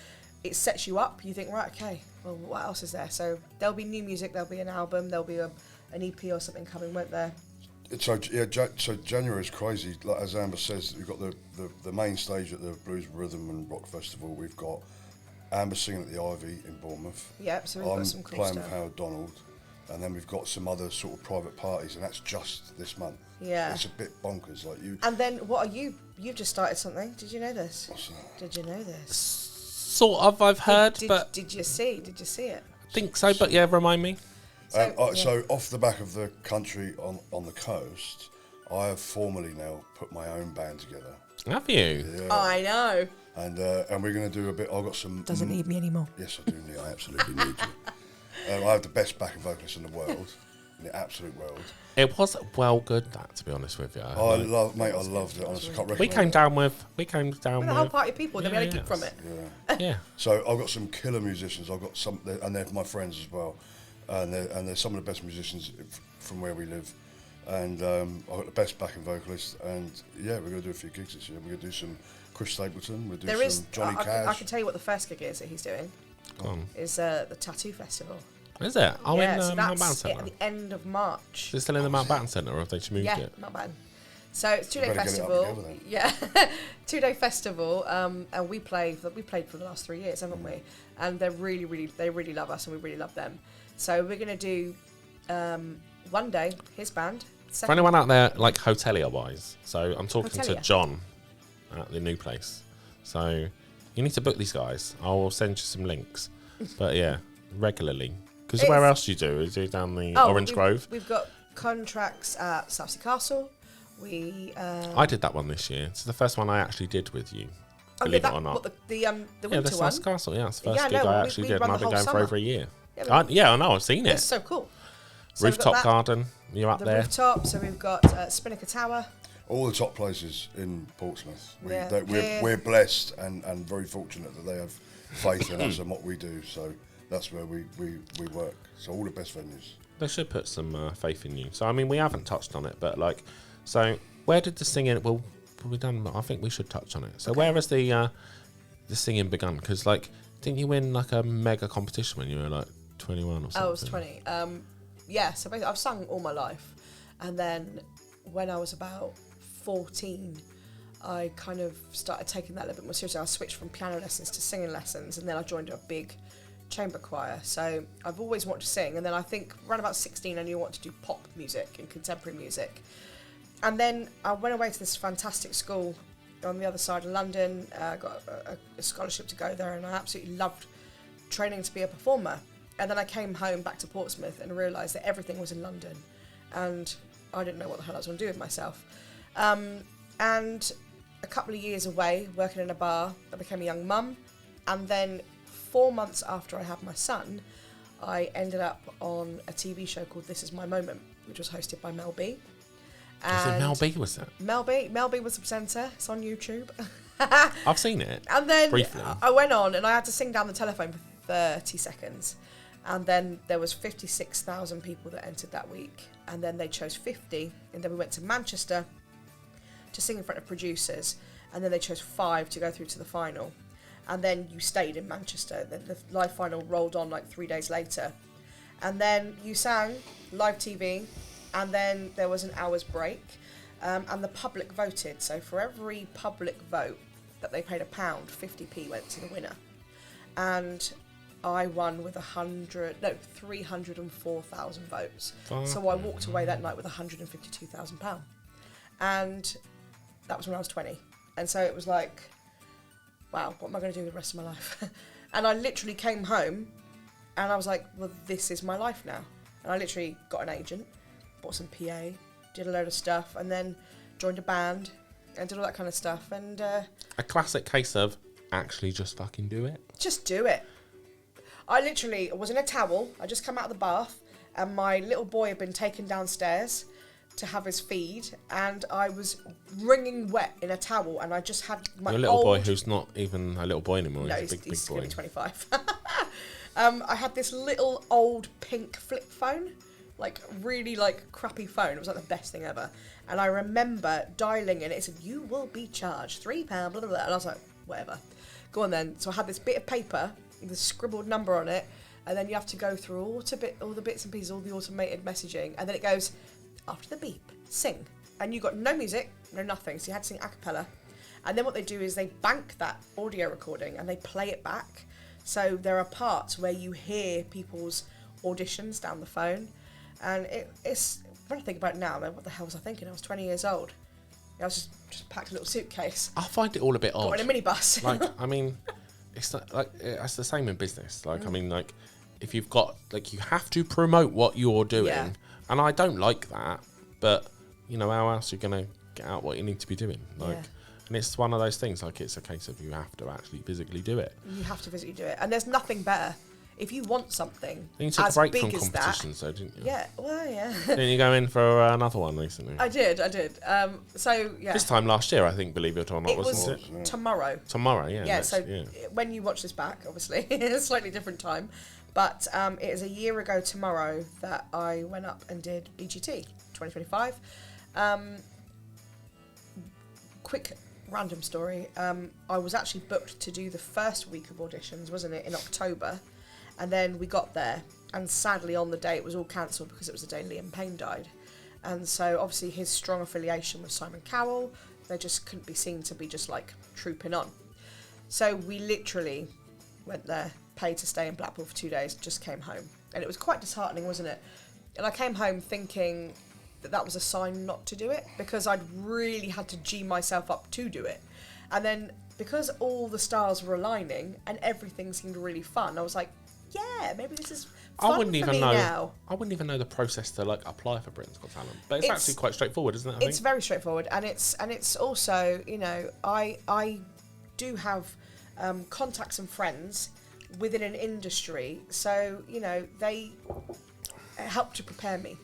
Speaker 2: It sets you up. You think, right, okay. Well, what else is there? So there'll be new music. There'll be an album. There'll be an EP or something coming, won't there?
Speaker 3: So January is crazy. Like as Amber says, we've got the main stage at the Blues, Rhythm and Rock Festival. We've got Amber singing at the Ivy in Bournemouth.
Speaker 2: Yep. So we've got some cool
Speaker 3: playing
Speaker 2: stuff.
Speaker 3: with Howard Donald, and then we've got some other sort of private parties, and that's just this month.
Speaker 2: Yeah.
Speaker 3: It's a bit bonkers, like you.
Speaker 2: And then what are you? You've just started something. Did you know this?
Speaker 3: What's that?
Speaker 2: Did you know this?
Speaker 1: Sort of, I've heard, but
Speaker 2: did you see? Did you see it?
Speaker 1: I think so. But yeah, remind me.
Speaker 3: So off the back of the country on the coast, I have formally now put my own band together.
Speaker 1: Have you?
Speaker 3: Yeah.
Speaker 2: I know.
Speaker 3: And we're going to do a bit. I've got some.
Speaker 2: Doesn't need me anymore.
Speaker 3: Yes, I do. I absolutely need you. I have the best backing vocalist in the world, in the absolute world.
Speaker 1: It was well good, that, to be honest with you.
Speaker 3: I loved it. Honestly, I can't
Speaker 1: We came down with
Speaker 2: With a whole party of people. Then we had a gig from it.
Speaker 1: Yeah.
Speaker 3: So I've got some killer musicians. I've got some, and they're my friends as well. And they're some of the best musicians from where we live. And I've got the best backing vocalist. And yeah, we're going to do a few gigs this year. We're going to do some Chris Stapleton. We'll do some Johnny Cash.
Speaker 2: I can tell you what the first gig is that he's doing. Is the Tattoo Festival.
Speaker 1: Is it? Oh,
Speaker 2: yeah,
Speaker 1: in
Speaker 2: so
Speaker 1: Mountbatten
Speaker 2: that's
Speaker 1: Centre?
Speaker 2: at the end of March.
Speaker 1: Is it still in the Mountbatten Centre, or have they just moved it?
Speaker 2: Yeah, Mountbatten. So it's 2-day
Speaker 3: Better get it up
Speaker 2: festival.
Speaker 3: together then.
Speaker 2: Yeah, 2-day festival. And we played for the last 3 years, haven't we? And they really love us, and we really love them. So we're gonna do one day his band.
Speaker 1: For anyone out there, like hotelier wise, so I'm talking to
Speaker 2: Hotelier.
Speaker 1: John at the new place. So you need to book these guys. I will send you some links. But yeah, regularly. Because where else do you do? Is it down the Orange Grove?
Speaker 2: We've got contracts at Southsea Castle.
Speaker 1: I did that one this year. It's the first one I actually did with you. Believe it or not.
Speaker 2: What, the winter
Speaker 1: the
Speaker 2: one?
Speaker 1: Southsea Castle, yeah. It's the first
Speaker 2: Yeah,
Speaker 1: gig
Speaker 2: no,
Speaker 1: I
Speaker 2: we
Speaker 1: actually
Speaker 2: run
Speaker 1: did, and
Speaker 2: the
Speaker 1: I've been
Speaker 2: whole
Speaker 1: going for
Speaker 2: summer.
Speaker 1: over a year.
Speaker 2: Yeah,
Speaker 1: I know, I've seen it.
Speaker 2: It's so cool. So we've got
Speaker 1: Rooftop
Speaker 2: that,
Speaker 1: garden, you're up
Speaker 2: the
Speaker 1: there.
Speaker 2: rooftop. So we've got Spinnaker Tower.
Speaker 3: All the top places in Portsmouth.
Speaker 2: Yeah.
Speaker 3: We're blessed and very fortunate that they have faith in us and what we do. So that's where we work. So all the best venues.
Speaker 1: They should put some faith in you. So, I mean, we haven't touched on it, but like, so where did the singing, we'll probably done, but I think we should touch on it. So where has the singing begun? Because like, didn't you win like a mega competition when you were like 21 or something?
Speaker 2: I was 20. Yeah, so basically I've sung all my life, and then when I was about 14, I kind of started taking that a little bit more seriously. I switched from piano lessons to singing lessons, and then I joined a big chamber choir. So I've always wanted to sing, and then I think around about 16 I knew I wanted to do pop music and contemporary music. And then I went away to this fantastic school on the other side of London, got a scholarship to go there, and I absolutely loved training to be a performer. And then I came home back to Portsmouth and realised that everything was in London, and I didn't know what the hell I was going to do with myself. And a couple of years away, working in a bar, I became a young mum, and then 4 months after I had my son, I ended up on a TV show called This Is My Moment, which was hosted by Mel B.
Speaker 1: And Mel B was that?
Speaker 2: Mel B was the presenter. It's on YouTube.
Speaker 1: I've seen it.
Speaker 2: And then
Speaker 1: briefly.
Speaker 2: I went on and I had to sing down the telephone for 30 seconds. And then there was 56,000 people that entered that week. And then they chose 50. And then we went to Manchester to sing in front of producers. And then they chose 5 to go through to the final. And then you stayed in Manchester. Then the live final rolled on like 3 days later. And then you sang live TV. And then there was an hour's break, and the public voted. So for every public vote that they paid £1, 50p went to the winner. And I won with 304,000 votes. So I walked away that night with £152,000. And that was when I was 20. And so it was like, wow, what am I going to do with the rest of my life? And I literally came home and I was like, well, this is my life now. And I literally got an agent, bought some PA, did a load of stuff, and then joined a band and did all that kind of stuff. And
Speaker 1: a classic case of actually just fucking do it.
Speaker 2: Just do it. I literally was in a towel. I just come out of the bath, and my little boy had been taken downstairs to have his feed, and I was wringing wet in a towel, and I just had my
Speaker 1: Your little boy, who's not even a little boy anymore.
Speaker 2: No,
Speaker 1: he's a
Speaker 2: he's
Speaker 1: big
Speaker 2: going
Speaker 1: boy.
Speaker 2: to be 25. I had this little old pink flip phone, like really like crappy phone. It was like the best thing ever. And I remember dialing in. It said, "You will be charged £3, blah, blah, blah." And I was like, whatever. Go on then. So I had this bit of paper with a scribbled number on it. And then you have to go through all the bits and pieces, all the automated messaging. And then it goes, after the beep, sing. And you got no music, no nothing. So you had to sing a cappella. And then what they do is they bank that audio recording and they play it back. So there are parts where you hear people's auditions down the phone. And it's, when I think about it now, man, what the hell was I thinking? I was 20 years old. I was just packed a little suitcase.
Speaker 1: I find it all a bit odd.
Speaker 2: Got in a minibus.
Speaker 1: Like, I mean, it's like it's the same in business. Like, I mean, like, if you've got, like, you have to promote what you're doing.
Speaker 2: Yeah.
Speaker 1: And I don't like that. But, you know, how else are you going to get out what you need to be doing? Like,
Speaker 2: Yeah.
Speaker 1: and it's one of those things, like, it's a case of you have to actually physically do it.
Speaker 2: You have to physically do it. And there's nothing better. If you want something
Speaker 1: And you took
Speaker 2: as
Speaker 1: a break
Speaker 2: big
Speaker 1: from
Speaker 2: as
Speaker 1: competitions,
Speaker 2: that,
Speaker 1: though, didn't you?
Speaker 2: yeah, well, yeah.
Speaker 1: Didn't you go in for another one recently?
Speaker 2: I did. So, yeah.
Speaker 1: This time last year, I think, believe it or not,
Speaker 2: It was
Speaker 1: wasn't it?
Speaker 2: tomorrow.
Speaker 1: Tomorrow, yeah.
Speaker 2: Yeah,
Speaker 1: next-
Speaker 2: so when you watch this back, obviously, it's a slightly different time. But it is a year ago tomorrow that I went up and did BGT 2025. Quick random story. I was actually booked to do the first week of auditions, wasn't it, in October? And then we got there, and sadly on the day it was all cancelled because it was the day Liam Payne died. And so obviously his strong affiliation with Simon Cowell, they just couldn't be seen to be just like trooping on. So we literally went there, paid to stay in Blackpool for 2 days, just came home. And it was quite disheartening, wasn't it? And I came home thinking that was a sign not to do it, because I'd really had to G myself up to do it. And then because all the stars were aligning and everything seemed really fun, I was like, yeah, maybe this is fun
Speaker 1: I wouldn't
Speaker 2: for
Speaker 1: even
Speaker 2: me
Speaker 1: know.
Speaker 2: now.
Speaker 1: I wouldn't even know the process to like apply for Britain's Got Talent, but it's actually quite straightforward, isn't it? I
Speaker 2: It's
Speaker 1: think?
Speaker 2: very straightforward, and it's also, you know, I do have contacts and friends within an industry, so you know they help to prepare me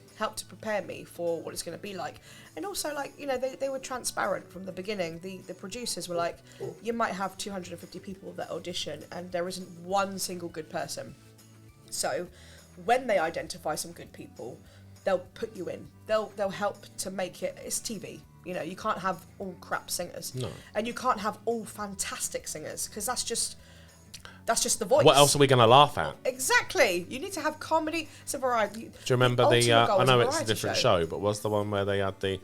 Speaker 2: for what it's going to be like. And also, like, you know, they were transparent from the beginning. The producers were like, you might have 250 people that audition and there isn't one single good person. So when they identify some good people, they'll put you in. They'll help to make it. It's TV. You know, you can't have all crap singers.
Speaker 1: No.
Speaker 2: And you can't have all fantastic singers, because that's just the voice.
Speaker 1: What else are we going to laugh at?
Speaker 2: Exactly. You need to have comedy. It's a variety.
Speaker 1: Do you remember I know it's a different show, but was the one where they had the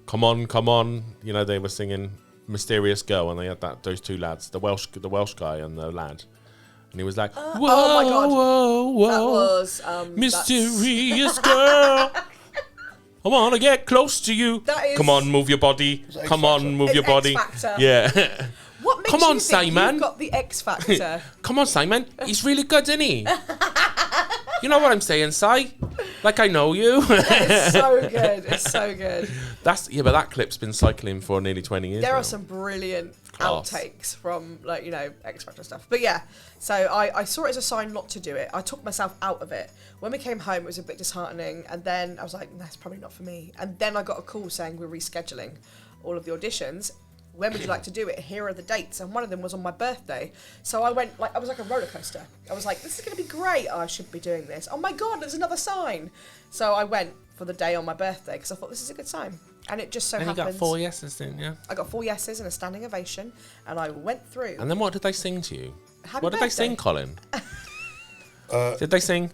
Speaker 1: come on, you know, they were singing Mysterious Girl, and they had those two lads, the Welsh guy and the lad. And he was like, whoa,
Speaker 2: oh my God.
Speaker 1: whoa,
Speaker 2: That was
Speaker 1: mysterious girl. I want to get close to you. Come on, move your body. Come on, move your body.
Speaker 2: X-Factor.
Speaker 1: Yeah.
Speaker 2: What makes
Speaker 1: Come on,
Speaker 2: you think
Speaker 1: Simon.
Speaker 2: you've got the X Factor?
Speaker 1: Come on, Simon. He's really good, isn't he? You know what I'm saying, Si? Like I know you.
Speaker 2: It's so good. It's so good.
Speaker 1: But that clip's been cycling for nearly 20 years.
Speaker 2: There
Speaker 1: now.
Speaker 2: are some brilliant
Speaker 1: Class.
Speaker 2: outtakes from, like, you know, X Factor stuff. But yeah, so I saw it as a sign not to do it. I took myself out of it. When we came home, it was a bit disheartening, and then I was like, that's probably not for me. And then I got a call saying we're rescheduling all of the auditions. When would you like to do it? Here are the dates. And one of them was on my birthday. So I went, like, I was like a roller coaster. I was like, this is going to be great. I should be doing this. Oh my God, there's another sign. So I went for the day on my birthday because I thought this is a good sign. And it just so happens.
Speaker 1: And you got 4 yeses, didn't you?
Speaker 2: I got 4 yeses and a standing ovation. And I went through.
Speaker 1: And then what did they sing to you?
Speaker 2: Happy
Speaker 1: What did they
Speaker 2: birthday.
Speaker 1: sing, Colin? Did they sing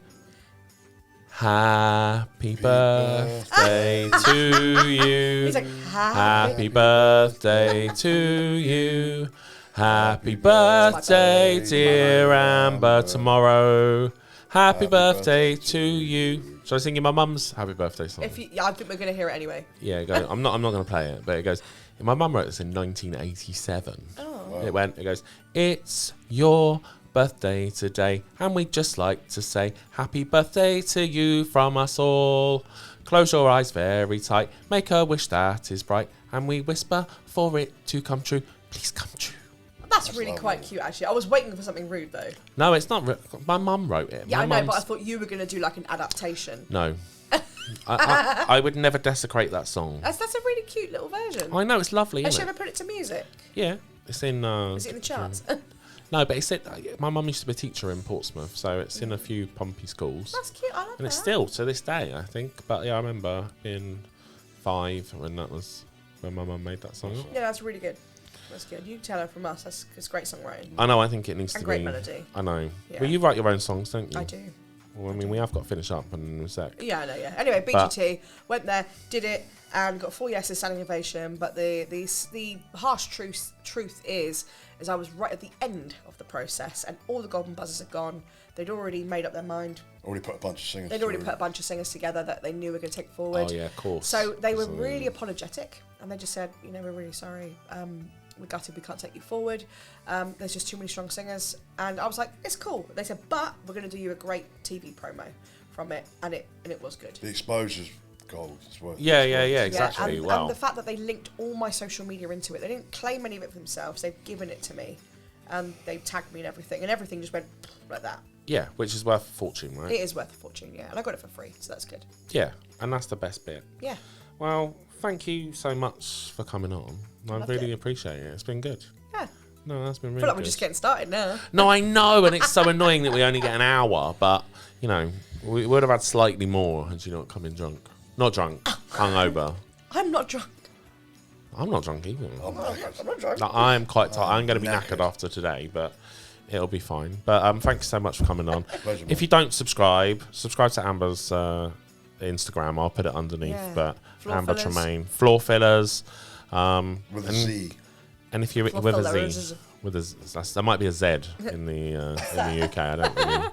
Speaker 1: Happy birthday to you?
Speaker 2: He's like,
Speaker 1: Happy birthday to you. Happy birthday, dear Amber, tomorrow. Happy birthday to you. Shall I sing you my mum's happy birthday song?
Speaker 2: I think we're going to hear it anyway.
Speaker 1: Yeah, it goes, I'm not going to play it, but it goes. My mum wrote this in 1987.
Speaker 2: Oh.
Speaker 3: Wow.
Speaker 1: It goes, it's your birthday today, and we'd just like to say happy birthday to you from us all. Close your eyes very tight, make a wish that is bright, and we whisper for it to come true. Please come true.
Speaker 2: That's really quite cute, actually. I was waiting for something rude, though.
Speaker 1: No, it's not. My mum wrote it.
Speaker 2: Yeah,
Speaker 1: My
Speaker 2: I know,
Speaker 1: mum's-
Speaker 2: but I thought you were going to do, like, an adaptation.
Speaker 1: No. I would never desecrate that song.
Speaker 2: That's a really cute little version.
Speaker 1: I know, it's lovely,
Speaker 2: Has she
Speaker 1: isn't
Speaker 2: ever
Speaker 1: it?
Speaker 2: put it to music?
Speaker 1: Yeah. It's in...
Speaker 2: Is it in the charts?
Speaker 1: No, but it's my mum used to be a teacher in Portsmouth, so it's in a few Pompey schools.
Speaker 2: That's cute. I love
Speaker 1: And
Speaker 2: that.
Speaker 1: it's still to this day, I think. But yeah, I remember being 5 when my mum made that song.
Speaker 2: Yeah, that's really good. That's good. You can tell her from us. It's great songwriting.
Speaker 1: I know. I think it needs
Speaker 2: And
Speaker 1: to
Speaker 2: great
Speaker 1: be.
Speaker 2: melody.
Speaker 1: I know.
Speaker 2: Yeah.
Speaker 1: Well, you write your own songs, don't you?
Speaker 2: I do.
Speaker 1: Well, I mean, we have got to finish up in a sec.
Speaker 2: Yeah, I know, yeah. Anyway,
Speaker 1: But-
Speaker 2: BGT, went there, did it, and got 4 yeses, standing ovation. But the harsh truth is I was right at the end of the process, and all the golden buzzers had gone. They'd already made up their mind.
Speaker 3: Already put a bunch of singers.
Speaker 2: They'd already
Speaker 3: through.
Speaker 2: put a bunch of singers together that they knew were going to take forward.
Speaker 1: Oh yeah, of course.
Speaker 2: So they were
Speaker 1: So-
Speaker 2: really apologetic, and they just said, you know, we're really sorry. We're gutted we can't take you forward. There's just too many strong singers. And I was like, it's cool. They said, but we're going to do you a great TV promo from it, and it was good.
Speaker 3: The exposure's gold. It's worth.
Speaker 1: Yeah, exactly.
Speaker 2: And,
Speaker 1: Wow.
Speaker 2: and the fact that they linked all my social media into it, they didn't claim any of it for themselves. They've given it to me, and they tagged me and everything just went like that.
Speaker 1: Yeah, which is worth a fortune, right?
Speaker 2: It is worth a fortune, yeah. And I got it for free, so that's good.
Speaker 1: Yeah, and that's the best bit.
Speaker 2: Yeah.
Speaker 1: Well, thank you so much for coming on. I
Speaker 2: Loved
Speaker 1: really
Speaker 2: it.
Speaker 1: appreciate it. It's been good.
Speaker 2: Yeah.
Speaker 1: No, that's been
Speaker 2: I
Speaker 1: really
Speaker 2: feel like
Speaker 1: good.
Speaker 2: we're just getting started now.
Speaker 1: No, I know, and it's so annoying that we only get an hour, but, you know, we would have had slightly more had you not come in drunk. Not drunk, hungover.
Speaker 2: I'm not drunk.
Speaker 1: I'm not drunk either.
Speaker 3: I'm
Speaker 2: I'm not drunk.
Speaker 1: No, I am quite tired. I'm going to be
Speaker 3: knackered.
Speaker 1: knackered after today, but it'll be fine. But thank you so much for coming on.
Speaker 3: Pleasure,
Speaker 1: If you don't subscribe to Amber's Instagram. I'll put it underneath.
Speaker 2: Yeah.
Speaker 1: But
Speaker 2: Floor
Speaker 1: Amba
Speaker 2: fillers.
Speaker 1: Tremain, floor fillers.
Speaker 3: with a Z.
Speaker 1: And if you're
Speaker 2: Floor
Speaker 1: with a
Speaker 2: fillers.
Speaker 1: Z, there might be a Z in the UK. I don't really.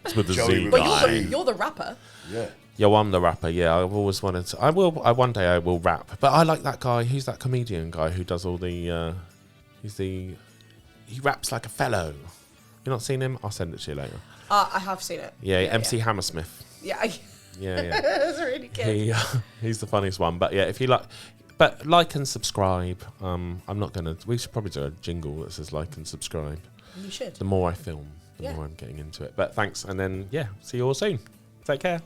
Speaker 1: It's with a
Speaker 3: Joey
Speaker 1: Z.
Speaker 3: with
Speaker 2: But
Speaker 3: a
Speaker 2: you're
Speaker 3: Z.
Speaker 2: the rapper.
Speaker 3: Yeah.
Speaker 1: Yeah, I'm the rapper. Yeah, I've always wanted to. One day I will rap. But I like that guy. Who's that comedian guy who does all the? He raps like a fellow. You not seen him? I'll send it to you later.
Speaker 2: I have seen it.
Speaker 1: Yeah, MC Hammersmith.
Speaker 2: Yeah.
Speaker 1: Yeah.
Speaker 2: That's really good.
Speaker 1: He's the funniest one. But yeah, if you like and subscribe. I'm not gonna. We should probably do a jingle that says like and subscribe.
Speaker 2: You should.
Speaker 1: The more I film, the
Speaker 2: Yeah.
Speaker 1: more I'm getting into it. But thanks, and then see you all soon. Take care.